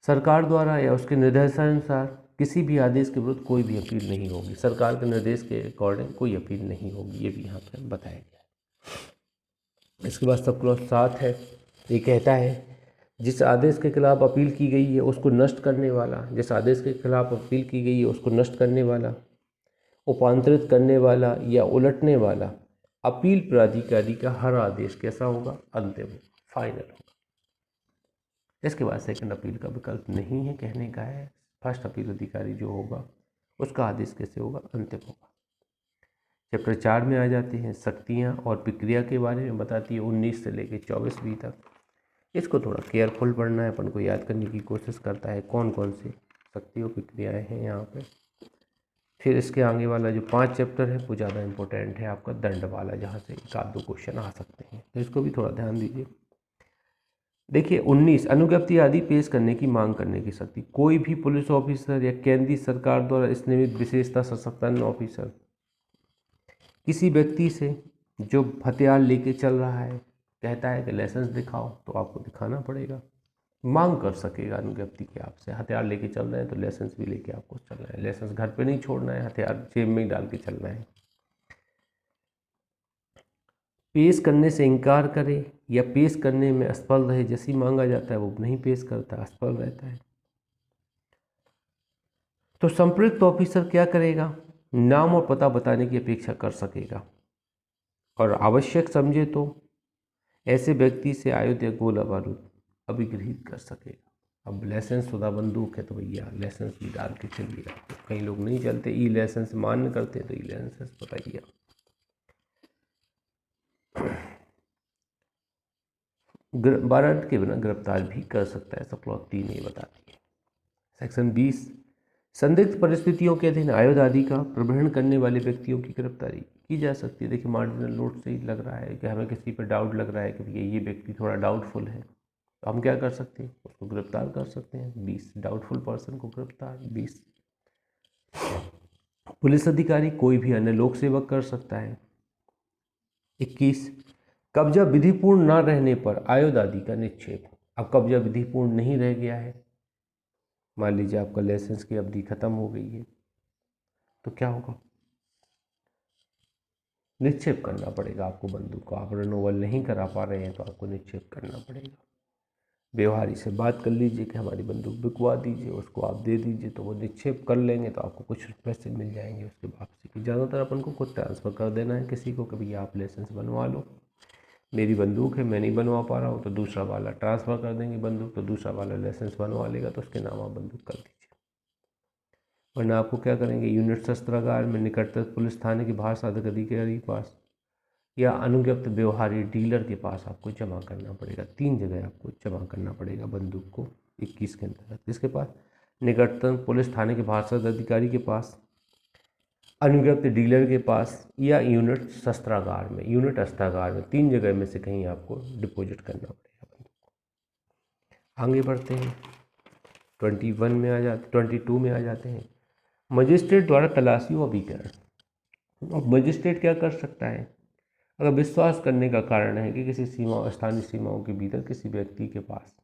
सरकार द्वारा या उसके निर्देशानुसार किसी भी आदेश के विरुद्ध कोई भी अपील नहीं होगी, सरकार के निर्देश के अकॉर्डिंग कोई अपील नहीं होगी, ये भी यहाँ पर बताया गया है। इसके बाद सब क्लॉज 7 है, ये कहता है जिस आदेश के खिलाफ अपील की गई है उसको नष्ट करने वाला, जिस आदेश के खिलाफ अपील की गई है उसको नष्ट करने वाला, उपांतरित करने वाला या उलटने वाला अपील प्राधिकारी का हर आदेश कैसा होगा, अंतिम फाइनल होगा। इसके बाद सेकंड अपील का विकल्प नहीं है, कहने का है फर्स्ट अपील अधिकारी जो होगा उसका आदेश कैसे होगा, अंतिम होगा। चैप्टर 4 में आ जाते हैं, शक्तियाँ और प्रक्रिया के बारे में बताती है 19 से लेकर 24वीं तक। इसको थोड़ा केयरफुल पढ़ना है, अपन को याद करने की कोशिश करता है कौन कौन सी शक्ति और प्रक्रियाएँ हैं यहाँ पे। फिर इसके आगे वाला जो 5 चैप्टर है वो ज़्यादा इंपॉर्टेंट है आपका दंड वाला, जहाँ से 1-2 क्वेश्चन आ सकते हैं, तो इसको भी थोड़ा ध्यान दीजिए। देखिए 19 अनुज्ञप्ति आदि पेश करने की मांग करने की शक्ति। कोई भी पुलिस ऑफिसर या केंद्रीय सरकार द्वारा स्नामित विशेषता सशक्त ऑफिसर किसी व्यक्ति से जो हथियार लेके चल रहा है कहता है कि लाइसेंस दिखाओ, तो आपको दिखाना पड़ेगा, मांग कर सकेगा अनुज्ञप्ति के आपसे। हथियार लेके चल रहे हैं तो लाइसेंस भी लेके आपको चलना है, लाइसेंस घर पे नहीं छोड़ना है, हथियार जेब में ही डाल के चलना है। पेश करने से इनकार करे या पेश करने में असफल रहे, जैसी मांगा जाता है वो नहीं पेश करता, असफल रहता है, तो संपृक्त ऑफिसर क्या करेगा, नाम और पता बताने की अपेक्षा कर सकेगा और आवश्यक समझे तो ऐसे व्यक्ति से आयुध या गोला बारूद अभिगृहित कर सकेगा। अब लाइसेंस शुदा बंदूक है तो भैया लाइसेंस भी डाल के चलिएगा, कई लोग नहीं चलते, ई लाइसेंस मान्य करते तो ई लाइसेंस बताइए। वारंट के बिना गिरफ्तार भी कर सकता है, सब क्लॉज 3 ये बताती है। सेक्शन 20 संदिग्ध परिस्थितियों के अधीन आयुध आदि का प्रवहन करने वाले व्यक्तियों की गिरफ्तारी की जा सकती है। देखिए मार्जिनल नोट से ही लग रहा है कि हमें किसी पर डाउट लग रहा है कि भैया ये व्यक्ति थोड़ा डाउटफुल है, तो हम क्या कर सकते हैं, उसको गिरफ्तार कर सकते हैं। 20 डाउटफुल पर्सन को गिरफ्तार। 20 पुलिस अधिकारी कोई भी अन्य लोक सेवक कर सकता है। 21 कब्जा विधिपूर्ण न रहने पर आयुध आदि का निक्षेप। अब कब्जा विधिपूर्ण नहीं रह गया है, मान लीजिए आपका लाइसेंस की अवधि खत्म हो गई है, तो क्या होगा, निक्षेप करना पड़ेगा आपको बंदूक को। आप रिन्यूअल नहीं करा पा रहे हैं तो आपको निक्षेप करना पड़ेगा। व्यवहारी से बात कर लीजिए कि हमारी बंदूक बिकवा दीजिए, उसको आप दे दीजिए, तो वो निक्षेप कर लेंगे, तो आपको कुछ पैसे मिल जाएंगे उसके वापसी की। ज़्यादातर अपन को खुद ट्रांसफ़र कर देना है किसी को, कभी आप लाइसेंस बनवा लो, मेरी बंदूक है मैं नहीं बनवा पा रहा हूँ, तो दूसरा वाला ट्रांसफ़र कर देंगे बंदूक, तो दूसरा वाला लाइसेंस बनवा लेगा, तो उसके नाम आप बंदूक कर दीजिए। वरना आपको क्या करेंगे, यूनिट शस्त्रागार में निकटतम पुलिस थाने के बाहर साधक अधिकारी के पास या अनुज्ञप्त व्यवहारी डीलर के पास आपको जमा करना पड़ेगा। 3 जगह आपको जमा करना पड़ेगा बंदूक को 21 के अंतर्गत। इसके पास निकटतम पुलिस थाने के पार्षद अधिकारी के पास, अनुज्ञप्त डीलर के पास, या यूनिट शस्त्रागार में, यूनिट अस्त्रागार में, 3 जगह में से कहीं आपको डिपॉजिट करना पड़ेगा। आगे बढ़ते हैं, 22 में आ जाते हैं। मजिस्ट्रेट द्वारा तलाशी व अभिकरण। अब मजिस्ट्रेट क्या कर सकता है? अगर विश्वास करने का कारण है कि किसी स्थानीय सीमाओं के भीतर किसी व्यक्ति के पास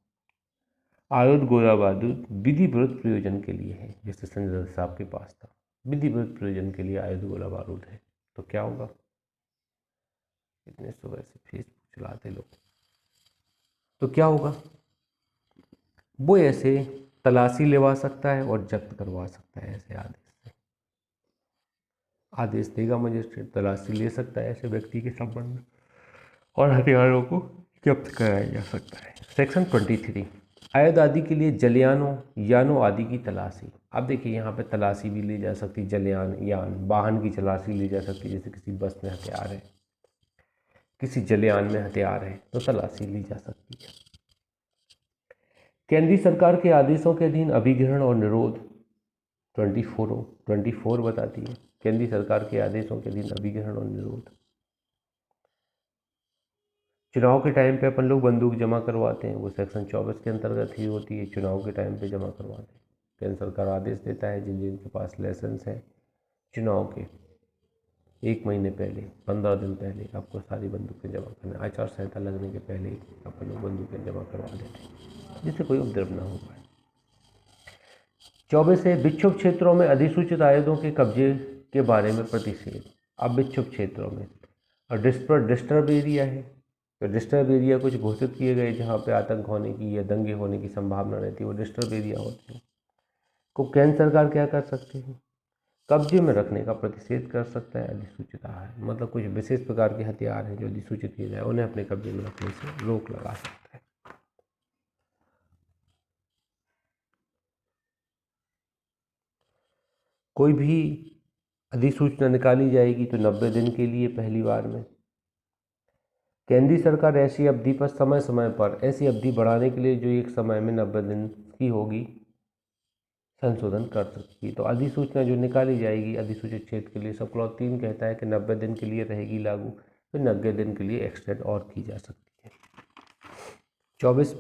आयुध गोला बारूद विधि विरुद्ध प्रयोजन के लिए है, जैसे संजय दत्त साहब के पास था, विधि विरुद्ध प्रयोजन के लिए आयुध गोला बारूद है, तो क्या होगा? इतने सुबह से फेसबुक चलाते लोग, तो क्या होगा? वो ऐसे तलाशी लेवा सकता है और जब्त करवा सकता है, ऐसे आदेश देगा मजिस्ट्रेट, तलाशी ले सकता है ऐसे व्यक्ति के संबंध में और हथियारों को जब्त कराया जा सकता है। सेक्शन 23, आयुध आदि के लिए जलयानों यानों आदि की तलाशी। अब देखिए यहाँ पे तलाशी भी ली जा सकती, जलयान यान वाहन की तलाशी ली जा सकती, जैसे किसी बस में हथियार है, किसी जलयान में हथियार है, तो तलाशी ली जा सकती है। केंद्रीय सरकार के आदेशों के अधीन अभिग्रहण और निरोध 24 बताती है, केंद्रीय सरकार के आदेशों के अधीन अभिग्रहण और निरोध। चुनाव के टाइम पे अपन लोग बंदूक जमा करवाते हैं, वो सेक्शन 24 के अंतर्गत ही होती है, चुनाव के टाइम पे जमा करवाते हैं। केंद्र सरकार आदेश देता है जिन जिनके पास लाइसेंस है, चुनाव के 1 महीने पहले, 15 दिन पहले आपको सारी बंदूकें जमा करना, आचार संहिता लगने के पहले ही अपन लोग बंदूकें जमा करवा देते हैं, जिससे कोई उपद्रव ना हो पाए। 24 है विक्षुब्ध क्षेत्रों में अधिसूचित आयुधों के कब्जे के बारे में प्रतिषेध। अब विक्षुब्ध क्षेत्रों में और डिस्टर्ब एरिया है, तो डिस्टर्ब एरिया कुछ घोषित किए गए जहाँ पे आतंक होने की या दंगे होने की संभावना रहती है, वो डिस्टर्ब एरिया होते हैं, को केंद्र सरकार क्या कर सकती है? कब्जे में रखने का प्रतिषेध कर सकता है अधिसूचित आहार, मतलब कुछ विशेष प्रकार के हथियार हैं जो अधिसूचित किए जाए, उन्हें अपने कब्जे में रखने से रोक लगा सकता है। कोई भी अधिसूचना निकाली जाएगी तो 90 दिन के लिए पहली बार में। केंद्रीय सरकार ऐसी अवधि पर समय समय पर ऐसी अवधि बढ़ाने के लिए जो एक समय में 90 दिन की होगी संशोधन कर सकती है। तो अधिसूचना जो निकाली जाएगी अधिसूचित क्षेत्र के लिए, सब क्लॉज 3 कहता है कि 90 दिन के लिए रहेगी लागू, तो 90 दिन के लिए एक्सटेंड और की जा सकती है। 24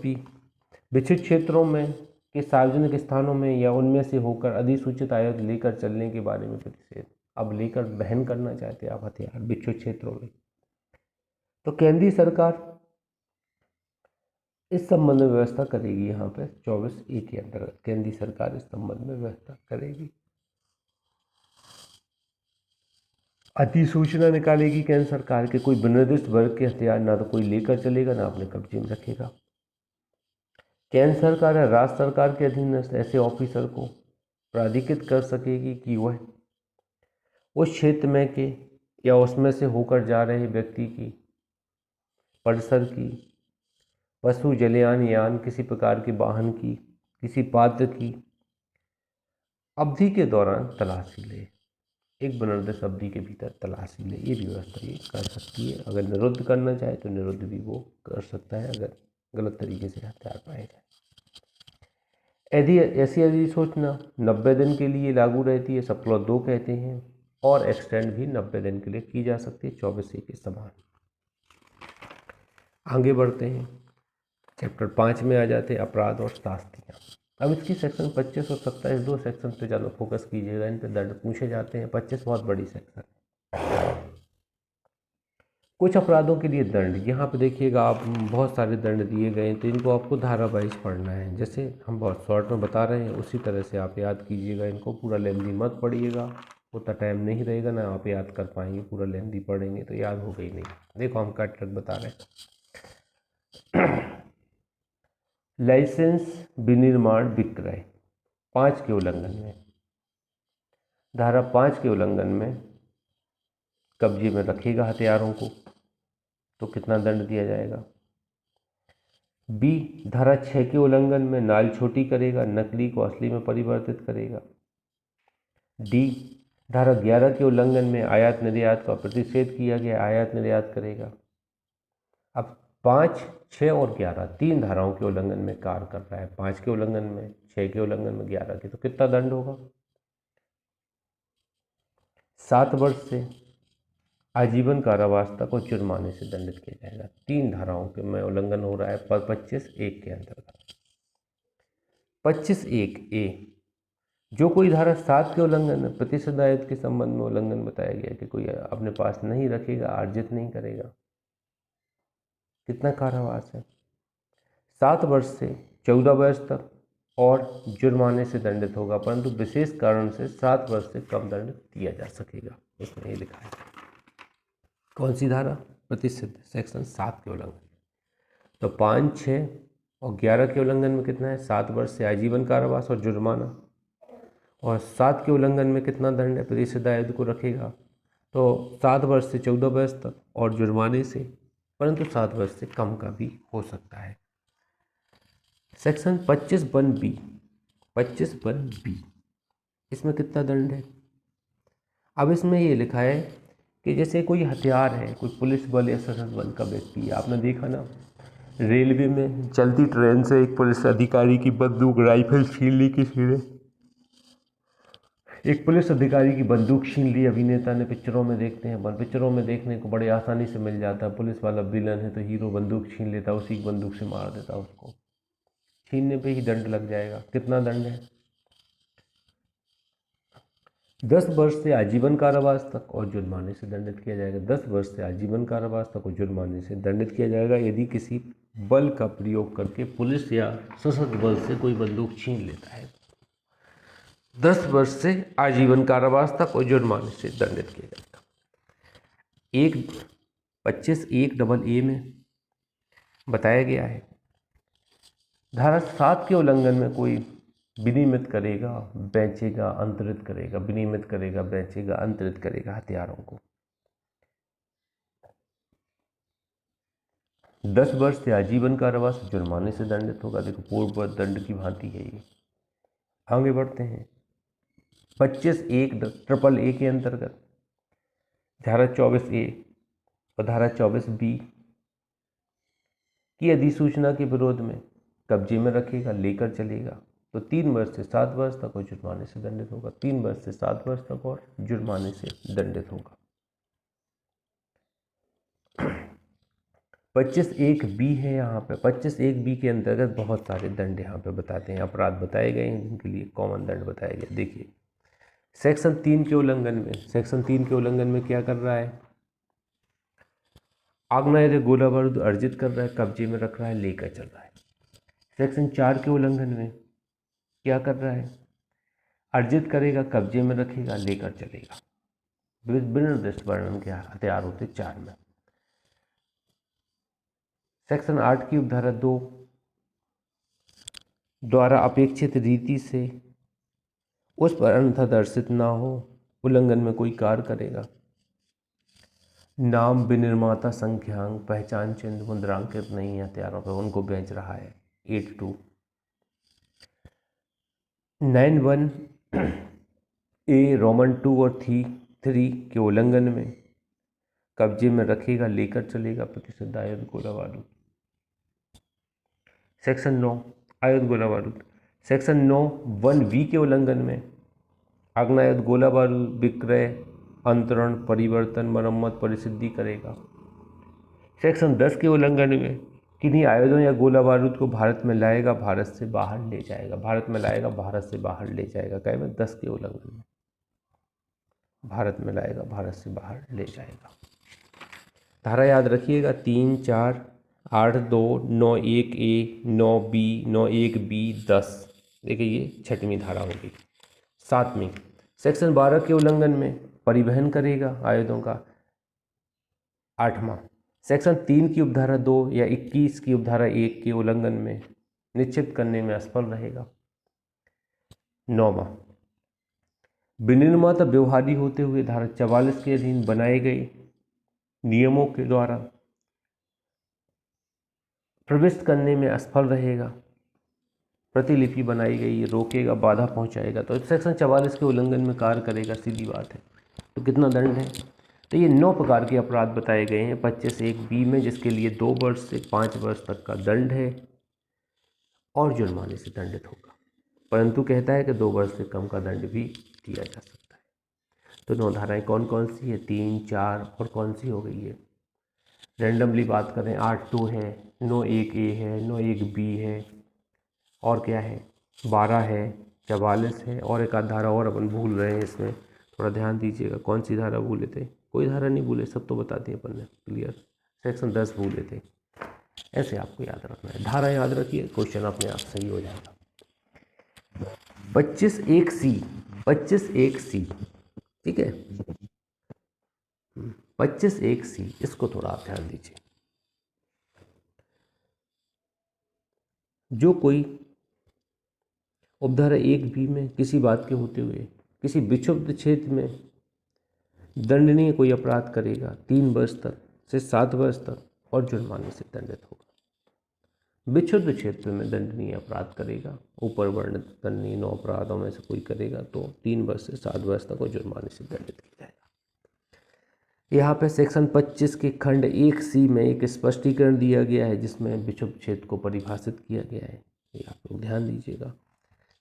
विक्षित क्षेत्रों में के सार्वजनिक स्थानों में या उनमें से होकर अधिसूचित आयुध लेकर चलने के बारे में प्रतिषेध। अब लेकर बहन करना चाहते हैं आप हथियार विक्षित क्षेत्रों में, तो केंद्रीय सरकार इस संबंध में व्यवस्था करेगी। यहाँ पे 24A के अंतर्गत केंद्रीय सरकार इस संबंध में व्यवस्था करेगी। अधिसूचना निकालेगी केंद्र सरकार के कोई विनिर्दिष्ट वर्ग के हथियार ना तो कोई लेकर चलेगा ना अपने कब्जे में रखेगा। केंद्र सरकार या राज्य सरकार के अधीनस्थ ऐसे ऑफिसर को प्राधिकृत कर सकेगी कि वह उस क्षेत्र में के या उसमें से होकर जा रहे व्यक्ति की, परिसर की, वस्तु, जलयान, यान, किसी प्रकार के वाहन की, किसी पात्र की अवधि के दौरान तलाशी ले, एक विनिर्दिष्ट अवधि के भीतर तलाशी ले, ये व्यवस्था ये कर सकती है। अगर निरुद्ध करना चाहे तो निरुद्ध भी वो कर सकता है अगर गलत तरीके से हथियार पाए जाए। यदि ऐसी अधिसूचना 90 दिन के लिए लागू रहती है, सब क्लॉज 2 कहते हैं, और एक्सटेंड भी 90 दिन के लिए की जा सकती है 24A के समान। आगे बढ़ते हैं, चैप्टर 5 में आ जाते हैं अपराध और शास्तियाँ। अब इसकी सेक्शन 25 और 27 दो सेक्शन पे ज़्यादा फोकस कीजिएगा, इन पे दंड पूछे जाते हैं। 25 बहुत बड़ी सेक्शन है। कुछ अपराधों के लिए दंड, यहाँ पे देखिएगा आप बहुत सारे दंड दिए गए हैं, तो इनको आपको धारा वाइज पढ़ना है। जैसे हम बहुत शॉर्ट में बता रहे हैं उसी तरह से आप याद कीजिएगा इनको, पूरा लेंदी मत पढ़िएगा, उतना टाइम नहीं रहेगा ना आप याद कर पाएंगे, पूरा लेंदी पढ़ेंगे तो याद होगा ही नहीं। देखो हम कट कट बता रहे हैं। लाइसेंस विनिर्माण विक्रय 5 के उल्लंघन में, धारा 5 के उल्लंघन में कब्जे में रखेगा हथियारों को तो कितना दंड दिया जाएगा। बी, धारा 6 के उल्लंघन में नाल छोटी करेगा, नकली को असली में परिवर्तित करेगा। डी, धारा 11 के उल्लंघन में आयात निर्यात का प्रतिषेध किया गया, आयात निर्यात करेगा। अब 5, 6 और 11 3 धाराओं के उल्लंघन में कार्य कर रहा है। 5 के उल्लंघन में, 6 के उल्लंघन में 11 के, तो कितना दंड होगा? 7 वर्ष से आजीवन कारावास तक और जुर्माने से दंडित किया जाएगा। 3 धाराओं के में उल्लंघन हो रहा है 25(1) के अंतर्गत। 25(1)(a) जो कोई धारा 7 के उल्लंघन में प्रतिशत दायित्व के संबंध में उल्लंघन बताया गया कि कोई अपने पास नहीं रखेगा, अर्जित नहीं करेगा, कितना कारावास है? 7 वर्ष से 14 वर्ष तक और जुर्माने से दंडित होगा, परंतु विशेष कारण से 7 वर्ष से कम दंड दिया जा सकेगा। इसमें ये लिखा है। कौन सी धारा? प्रतिशत सेक्शन 7 के उल्लंघन। तो 5, 6 और 11 के उल्लंघन में कितना है? 7 वर्ष से आजीवन कारावास और जुर्माना। और 7 के उल्लंघन में कितना दंड है? प्रतिशत दायित्व को रखेगा तो 7 वर्ष से 14 वर्ष तक और जुर्माने से, परंतु 7 वर्ष से कम का भी हो सकता है। सेक्शन 25(1)(b), 25(1)(b), इसमें कितना दंड है? अब इसमें ये लिखा है कि जैसे कोई हथियार है, कोई पुलिस बल या सशस्त्र बल का व्यक्ति है, आपने देखा ना रेलवे में चलती ट्रेन से एक पुलिस अधिकारी की बंदूक राइफल छीन ली किसी ने, एक पुलिस अधिकारी की बंदूक छीन ली। अभिनेता ने पिक्चरों में देखते हैं, पिक्चरों में देखने को बड़े आसानी से मिल जाता है। पुलिस वाला विलन है तो हीरो बंदूक छीन लेता, उसी की बंदूक से मार देता, उसको छीनने पे ही दंड लग जाएगा। कितना दंड है? 10 वर्ष से आजीवन कारावास तक और जुर्माने से दंडित किया जाएगा। 10 वर्ष से आजीवन कारावास तक और जुर्माने से दंडित किया जाएगा यदि किसी बल का प्रयोग करके पुलिस या सशस्त्र बल से कोई बंदूक छीन लेता है। 10 वर्ष से आजीवन कारावास तक और जुर्माने से दंडित किया जाएगा। 25(1)(a) में बताया गया है, धारा 7 के उल्लंघन में कोई विनियमित करेगा, बेचेगा, अंतरित करेगा, विनियमित करेगा, बेचेगा, अंतरित करेगा हथियारों को, 10 वर्ष से आजीवन कारावास जुर्माने से दंडित होगा। देखो पूर्व दंड की भांति है ये। आगे बढ़ते हैं। 25(1)(a) के अंतर्गत धारा 24(a) और धारा 24(b) की अधिसूचना के विरोध में कब्जे में रखेगा, लेकर चलेगा, तो 3 वर्ष से 7 वर्ष तक और जुर्माने से दंडित होगा। 3 वर्ष से 7 वर्ष तक और जुर्माने से दंडित होगा। 25(1)(b) है यहाँ पे। 25(1)(b) के अंतर्गत बहुत सारे दंड यहाँ पे बताते हैं, अपराध बताए गए हैं जिनके लिए कॉमन दंड बताया गया। देखिए सेक्शन 3 के उल्लंघन में, सेक्शन 3 के उल्लंघन में क्या कर रहा है? आग्नेय गोला बारूद अर्जित कर रहा है, कब्जे में रख रहा है, लेकर चल रहा है। सेक्शन 4 के उल्लंघन में क्या कर रहा है? अर्जित करेगा, कब्जे में रखेगा, लेकर चलेगा। विनिर्दिष्ट वर्णन के हथियार होते 4 में। सेक्शन 8 की उपधारा 2 द्वारा अपेक्षित रीति से उस पर अन्यथा दर्शित ना हो उल्लंघन में कोई कार्य करेगा, नाम, विनिर्माता, संख्यांक, पहचान चिन्ह, मुद्रांकित नहीं है हथियारों पर, उनको बेच रहा है। 8(2) 91(a) रोमन 2 और 3 के उल्लंघन में कब्जे में रखेगा, लेकर चलेगा प्रतिशत आयुध गोला बारूद। सेक्शन 9 आयुध गोला बारूद। सेक्शन 9(1)(b) के उल्लंघन में आग्नेय गोला बारूद विक्रय, अंतरण, परिवर्तन, मरम्मत, परिसिद्धि करेगा। सेक्शन 10 के उल्लंघन में किन्हीं आयुधों या गोला बारूद को भारत में लाएगा, भारत से बाहर ले जाएगा। भारत में लाएगा, भारत से बाहर ले जाएगा। क्या में 10 के उल्लंघन में भारत में लाएगा, भारत से बाहर ले जाएगा। धारा याद रखिएगा 3, 4, 8, 2, 9(1)(a), 9(b), 9(1)(b), 10। देखिए ये 6वीं धारा होगी। 7वीं सेक्शन 12 के उल्लंघन में परिवहन करेगा आयुधों का। 8वां सेक्शन 3 की उपधारा 2 या 21 की उपधारा 1 के उल्लंघन में निश्चित करने में असफल रहेगा। 9वां विनिर्माता व्यवहारी होते हुए धारा 44 के अधीन बनाए गए नियमों के द्वारा प्रविष्ट करने में असफल रहेगा। प्रतिलिपि बनाई गई रोकेगा, बाधा पहुंचाएगा, तो सेक्शन 44 के उल्लंघन में कार्य करेगा, सीधी बात है। तो कितना दंड है? तो ये 9 प्रकार के अपराध बताए गए हैं 25(1)(b) में, जिसके लिए 2 वर्ष से 5 वर्ष तक का दंड है और जुर्माने से दंडित होगा। परंतु कहता है कि 2 वर्ष से कम का दंड भी दिया जा सकता है। तो 9 धाराएं कौन कौन सी है? 3, 4 और कौन सी हो गई है? रैंडमली बात करें 8(2) है, 9(1)(a) है, 9(1)(b) है, और क्या है? 12 है, 44 है, और एक आध धारा और अपन भूल रहे हैं इसमें, थोड़ा ध्यान दीजिएगा। कौन सी धारा भूले थे? कोई धारा नहीं भूले, सब तो बता दी अपन ने, क्लियर। सेक्शन 10 भूले थे। ऐसे आपको याद रखना है, धारा याद रखिए, क्वेश्चन अपने आप सही हो जाएगा। 25(1)(c), 25(1)(c), ठीक है। 25(1)(c), इसको थोड़ा आप ध्यान दीजिए। जो कोई उपधारा 1B में किसी बात के होते हुए किसी विक्षुब्ध क्षेत्र में दंडनीय कोई अपराध करेगा 3 वर्ष तक से 7 वर्ष तक और जुर्माने से दंडित होगा। विक्षुब्ध क्षेत्र में दंडनीय अपराध करेगा, ऊपर वर्णित दंडनीय 9 अपराधों में से कोई करेगा तो 3 वर्ष से 7 वर्ष तक और जुर्माने से दंडित किया जाएगा। यहाँ पे सेक्शन 25 के खंड 1C में एक स्पष्टीकरण दिया गया है जिसमें विक्षुब्ध क्षेत्र को परिभाषित किया गया है, ये आप लोग ध्यान दीजिएगा।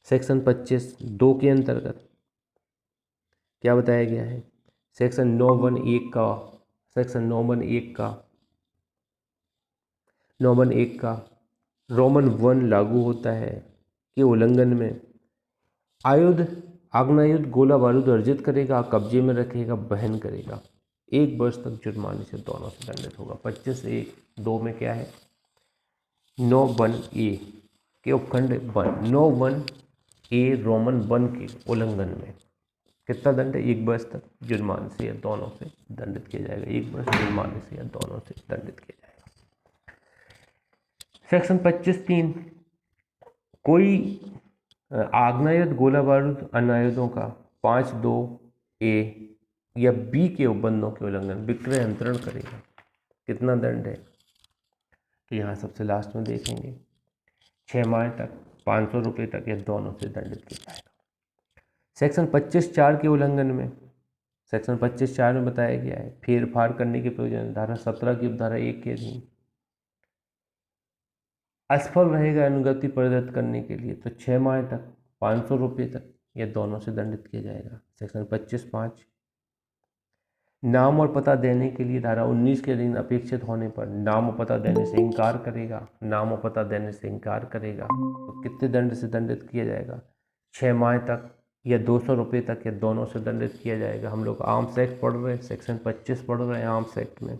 सेक्शन 25(2) के अंतर्गत क्या बताया गया है? सेक्शन 9(1) का रोमन 1 लागू होता है कि उल्लंघन में आग्नेयुद्ध गोला बारूद अर्जित करेगा, कब्जे में रखेगा, वहन करेगा, 1 वर्ष तक जुर्माने से दोनों से दंडित होगा। 25(1)(2) में क्या है? 9(1)(a) के उपखंड 1, 9(1)(a) रोमन 1 के उल्लंघन में कितना दंड है? 1 वर्ष तक जुर्माने से या दोनों से दंडित किया जाएगा। 1 वर्ष जुर्माने से या दोनों से दंडित किया जाएगा। सेक्शन 25(3) कोई आग्नेयुद्ध गोला बारूद अनायुधों का 5(2)(a) या B के उपबंधों के उल्लंघन विक्रय अंतरण करेगा, कितना दंड है? तो यहाँ सबसे लास्ट में देखेंगे 6 माह तक, 500 रुपये तक या दोनों से दंडित किया जाएगा। सेक्शन 25(4) के उल्लंघन में, सेक्शन 25(4) में बताया गया है फेर फार करने के प्रयोजन धारा 17 की उपधारा 1 के अधीन असफल रहेगा अनुगति प्रदत्त करने के लिए तो 6 माह तक, 500 रुपये तक या दोनों से दंडित किया जाएगा। सेक्शन 25(5) नाम और पता देने के लिए धारा 19 के अधीन अपेक्षित होने पर नाम और पता देने से इनकार करेगा, नाम और पता देने से इनकार करेगा तो कितने दंड से दंडित किया जाएगा? 6 माह तक या 200 रुपये तक या दोनों से दंडित किया जाएगा। हम लोग आर्म्स एक्ट पढ़ रहे हैं, सेक्शन 25 पढ़ रहे हैं आर्म्स एक्ट में।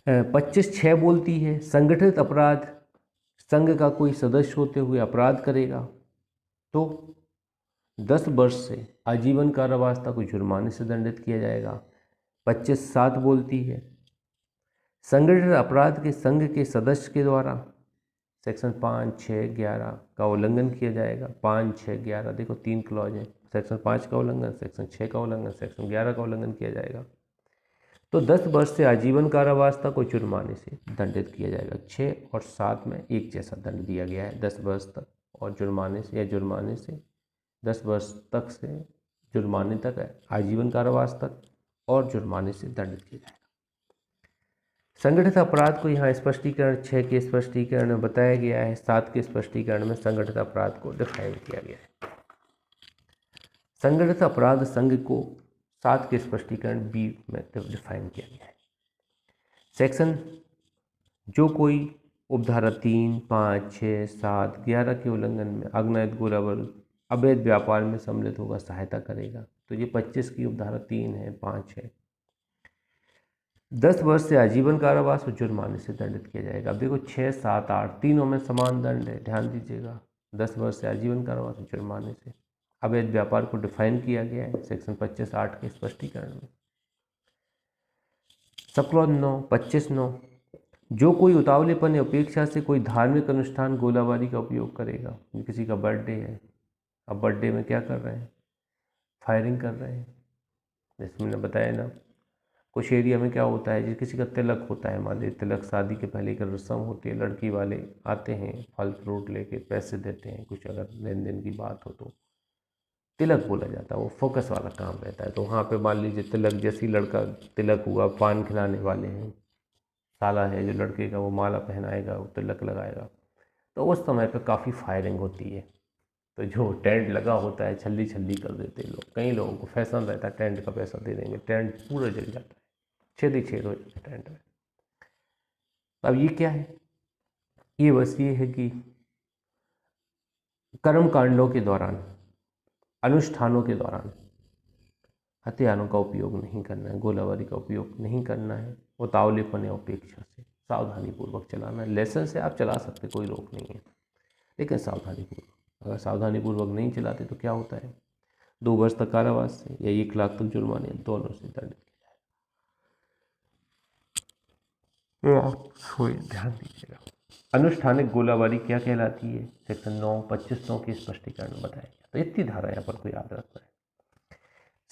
25(6) बोलती है संगठित अपराध, संघ का कोई सदस्य होते हुए अपराध करेगा तो 10 वर्ष से आजीवन कारावास तक जुर्माने से दंडित किया जाएगा। 25(7) बोलती है संगठित अपराध के संघ के सदस्य के द्वारा सेक्शन 5, 6, 11 का उल्लंघन किया जाएगा। 5, 6, 11 देखो 3 क्लॉज है। सेक्शन 5 का उल्लंघन, सेक्शन 6 का उल्लंघन, सेक्शन 11 का उल्लंघन किया जाएगा तो 10 वर्ष से आजीवन कारावास तक और जुर्माने से दंडित किया जाएगा। 6 और 7 में एक जैसा दंड दिया गया है, 10 वर्ष तक और जुर्माने से या जुर्माने से 10 वर्ष तक से जुर्माने तक है, आजीवन कारावास तक और जुर्माने से दंडित किया जाएगा। संगठित अपराध को यहाँ स्पष्टीकरण 6 के स्पष्टीकरण में बताया गया है, 7 के स्पष्टीकरण में संगठित अपराध को डिफाइन किया गया है। संगठित अपराध संघ को 7 के स्पष्टीकरण B में डिफाइन किया गया है। सेक्शन जो कोई उपधारा 3, 5, 6, 7, 11 के उल्लंघन में अग्नायुध गोला बारूद अवैध व्यापार में सम्मिलित होगा, सहायता करेगा तो ये 25 की उपधारा 3 है, 5 है। 10 वर्ष से आजीवन कारावास और जुर्माने से दंडित किया जाएगा। अब देखो 6, 7, 8 तीनों में समान दंड है, ध्यान दीजिएगा। 10 वर्ष से आजीवन कारावास और जुर्माने से। अवैध व्यापार को डिफाइन किया गया है सेक्शन 25(8) के स्पष्टीकरण में। सब क्लॉज 9, 25(9) जो कोई उतावलेपन या अपेक्षा से कोई धार्मिक अनुष्ठान गोलाबारी का उपयोग करेगा, किसी का बर्थडे है, अब बर्थडे में क्या कर रहे हैं? फायरिंग कर रहे हैं। जैसे मैंने बताया ना, कुछ एरिया में क्या होता है, किसी का तिलक होता है, मान लीजिए तिलक शादी के पहले एक रस्म होती है, लड़की वाले आते हैं फल फ्रूट लेके पैसे देते हैं, कुछ अगर लेन देन की बात हो तो तिलक बोला जाता है, वो फोकस वाला काम रहता है। तो वहाँ पे मान लीजिए तिलक, जैसी लड़का तिलक हुआ, पान खिलाने वाले हैं, साला है जो लड़के का, वो माला पहनाएगा, वो तिलक लगाएगा, तो उस समय पे काफ़ी फायरिंग होती है। तो जो टेंट लगा होता है छल्ली छल्ली कर देते हैं लोग। कई लोगों को फैशन रहता है टेंट का पैसा दे देंगे, टेंट पूरा जल जाता है, छेद ही छेद हो जाता है टेंट में। अब ये क्या है, ये बस ये है कि कर्म कांडों के दौरान, अनुष्ठानों के दौरान हथियारों का उपयोग नहीं करना है, गोलाबारी का उपयोग नहीं करना है, उतावलेपन या उपेक्षा से सावधानीपूर्वक चलाना है। लाइसेंस से आप चला सकते, कोई रोक नहीं है, लेकिन सावधानीपूर्वक। अगर सावधानीपूर्वक नहीं चलाते तो क्या होता है, 2 वर्ष तक कारावास से या 1 लाख तक जुर्माने, दोनों से दंडित किया जाएगा। ध्यान दीजिएगा। अनुष्ठानिक गोलाबारी क्या कहलाती है, सेक्शन 9, 25 के स्पष्टीकरण बताया गया। तो इतनी धारा यहाँ पर कोई याद रखना है।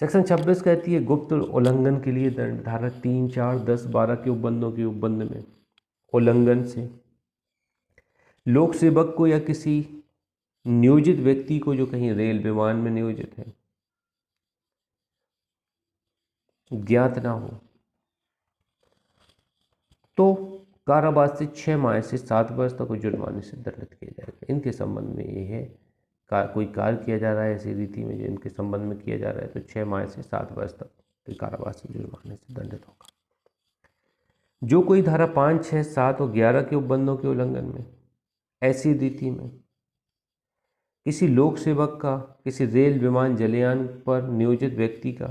सेक्शन 26 कहती है गुप्त उल्लंघन के लिए दंड। धारा 3, 4, 10, 12 के उपबंधों के उपबंध में उल्लंघन से लोक सेवक को या किसी नियोजित व्यक्ति को, जो कहीं रेल विमान में नियोजित है, ज्ञात ना हो तो कारावास से 6 माह से 7 वर्ष तक जुर्माने से दंडित किया जाएगा। इनके संबंध में ये है, कोई कार्य किया जा रहा है ऐसी रीति में जो इनके संबंध में किया जा रहा है, तो 6 माह से 7 वर्ष तक कारावास से जुर्माने से दंडित होगा। जो कोई धारा 5, 6, 7 और 11 के उपबंधों के उल्लंघन में ऐसी रीति में किसी लोक सेवक का, किसी रेल विमान जलयान पर नियोजित व्यक्ति का,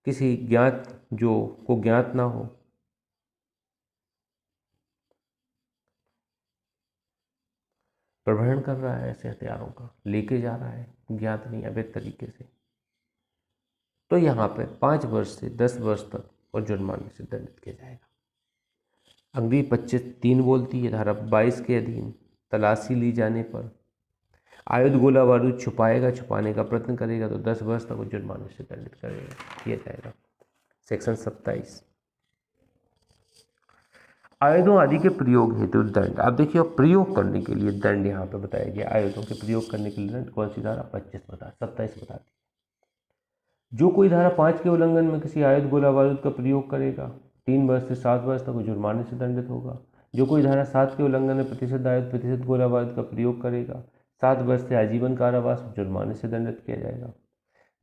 किसी ज्ञात जो को ज्ञात ना हो, प्रवहन कर रहा है ऐसे हथियारों का, लेके जा रहा है ज्ञात नहीं अवैध तरीके से, तो यहाँ पे 5 वर्ष से 10 वर्ष तक और जुर्माने से दंडित किया जाएगा। अगली 25(3) बोलती है, धारा 22 के अधीन तलाशी ली जाने पर आयुध गोला बारूद छुपाएगा, छुपाने का प्रयत्न करेगा तो 10 वर्ष तक जुर्माने से दंडित किया जाएगा। सेक्शन 27 आयुधों आदि के प्रयोग हेतु दंड। आप देखिए, प्रयोग करने के लिए दंड यहाँ पे बताया गया। आयुधों के प्रयोग करने के लिए दंड कौन सी धारा, 27 बताती है। जो कोई धारा 5 के उल्लंघन में किसी आयुध गोला बारूद का प्रयोग करेगा 3 वर्ष से 7 वर्ष तक जुर्माने से दंडित होगा। जो कोई धारा 7 के उल्लंघन में प्रतिशत आयुध, प्रतिशत गोला बारूद का प्रयोग करेगा 7 वर्ष से आजीवन कारावास, जुर्माने से दंडित किया जाएगा।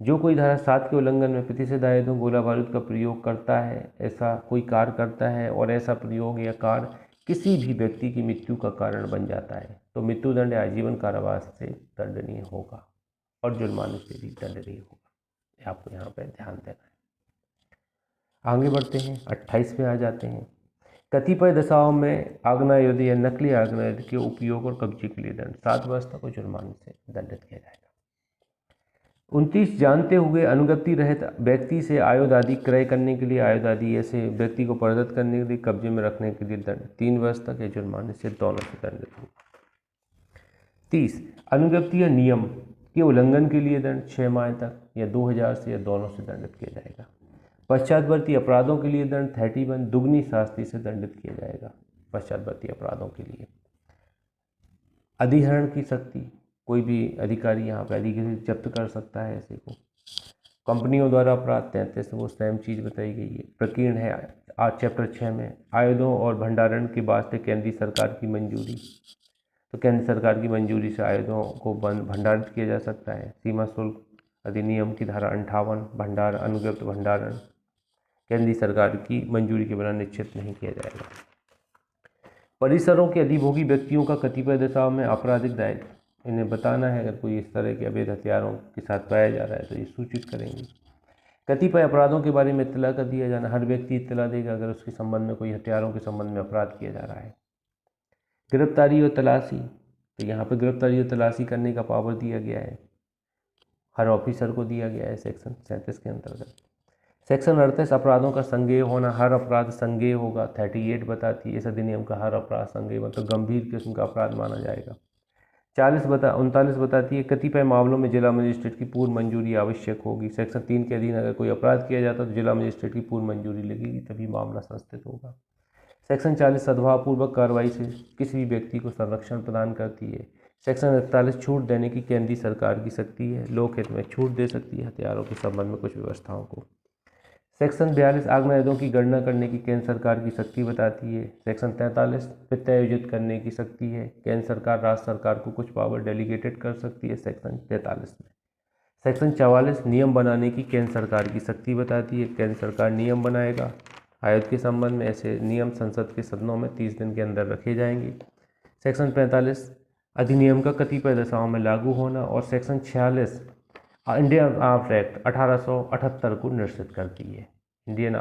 जो कोई धारा 7 के उल्लंघन में प्रतिशत आयुधों गोला बारूद का प्रयोग करता है, ऐसा कोई कार्य करता है और ऐसा प्रयोग या कार्य किसी भी व्यक्ति की मृत्यु का कारण बन जाता है, तो मृत्युदंड या आजीवन कारावास से दंडनीय होगा और जुर्माने से भी दंडनीय होगा। आपको यहाँ पे ध्यान देना है। आगे बढ़ते हैं, 28 में आ जाते हैं। कतिपय दशाओं में आग्नेयायुध या नकली आग्नेयायुध के उपयोग और कब्जे के लिए दंड 7 वर्ष तक और जुर्माने से दंडित किया जाएगा। 29 जानते हुए अनुज्ञप्ति रहित व्यक्ति से आयुध आदि क्रय करने के लिए, आयुध आदि ऐसे व्यक्ति को प्रदत्त करने के लिए, कब्जे में रखने के लिए दंड 3 वर्ष तक या जुर्माने से दोनों से दंडित होगा। 30 अनुज्ञप्ति या नियम के उल्लंघन के लिए दंड 6 माह तक या 2000 से या दोनों से दंडित किया जाएगा। पश्चातवर्ती अपराधों के लिए दंड 31 दुगनी शास्ति से दंडित किया जाएगा। पश्चातवर्ती अपराधों के लिए अधिहरण की शक्ति, कोई भी अधिकारी यहाँ पे अधिकारी जब्त कर सकता है ऐसे को। कंपनियों द्वारा अपराध 33 वो सेम चीज़ बताई गई है। प्रकीर्ण है आज चैप्टर 6 में आयुधों और भंडारण के वास्ते केंद्रीय सरकार की मंजूरी, तो केंद्र सरकार की मंजूरी से आयुधों को भंडारित किया जा सकता है। सीमा शुल्क अधिनियम की धारा 58 भंडार अनुज्ञप्त भंडारण केंद्रीय सरकार की मंजूरी के बिना निश्चित नहीं किया जाएगा। परिसरों के अधिभोगी व्यक्तियों का कतिपय दशाओं में आपराधिक दायित्व, इन्हें बताना है अगर कोई इस तरह के अवैध हथियारों के साथ पाया जा रहा है तो ये सूचित करेंगे। कतिपय अपराधों के बारे में इत्तला कर दिया जाना, हर व्यक्ति इत्तला देगा अगर उसके संबंध में कोई हथियारों के संबंध में अपराध किया जा रहा है। गिरफ्तारी और तलाशी, तो यहाँ पर गिरफ्तारी और तलाशी करने का पावर दिया गया है, हर ऑफिसर को दिया गया है सेक्शन 37 के अंतर्गत। सेक्शन 38 अपराधों का संज्ञेय होना, हर अपराध संज्ञेय होगा। 38 बताती है इस अधिनियम का हर अपराध संज्ञेय मतलब गंभीर किस्म का अपराध माना जाएगा। 39 बताती है कतिपय मामलों में जिला मजिस्ट्रेट की पूर्व मंजूरी आवश्यक होगी। सेक्शन 3 के अधीन अगर कोई अपराध किया जाता है तो जिला मजिस्ट्रेट की पूर्व मंजूरी लगेगी तभी मामला संस्थित होगा। सेक्शन 40 सद्भावपूर्वक कार्रवाई से किसी भी व्यक्ति को संरक्षण प्रदान करती है। सेक्शन 41 छूट देने की केंद्रीय सरकार की शक्ति है, लोकहित में छूट दे सकती है हथियारों के संबंध में कुछ व्यवस्थाओं को। सेक्शन 42 आगमनों की गणना करने की केंद्र सरकार की शक्ति बताती है। सेक्शन 43 वित्त आयोजित करने की शक्ति है। केंद्र सरकार राज्य सरकार को कुछ पावर डेलीगेटेड कर सकती है सेक्शन 43 में। सेक्शन 44 नियम बनाने की केंद्र सरकार की शक्ति बताती है। केंद्र सरकार नियम बनाएगा आयोग के संबंध में। ऐसे नियम संसद के सदनों में 30 दिन के अंदर रखे जाएंगे। सेक्शन 45 अधिनियम का कतिपय दशाओं में लागू होना। और सेक्शन 46 इंडियन आर्म्स एक्ट 1878 को निश्चित करती है। इंडियन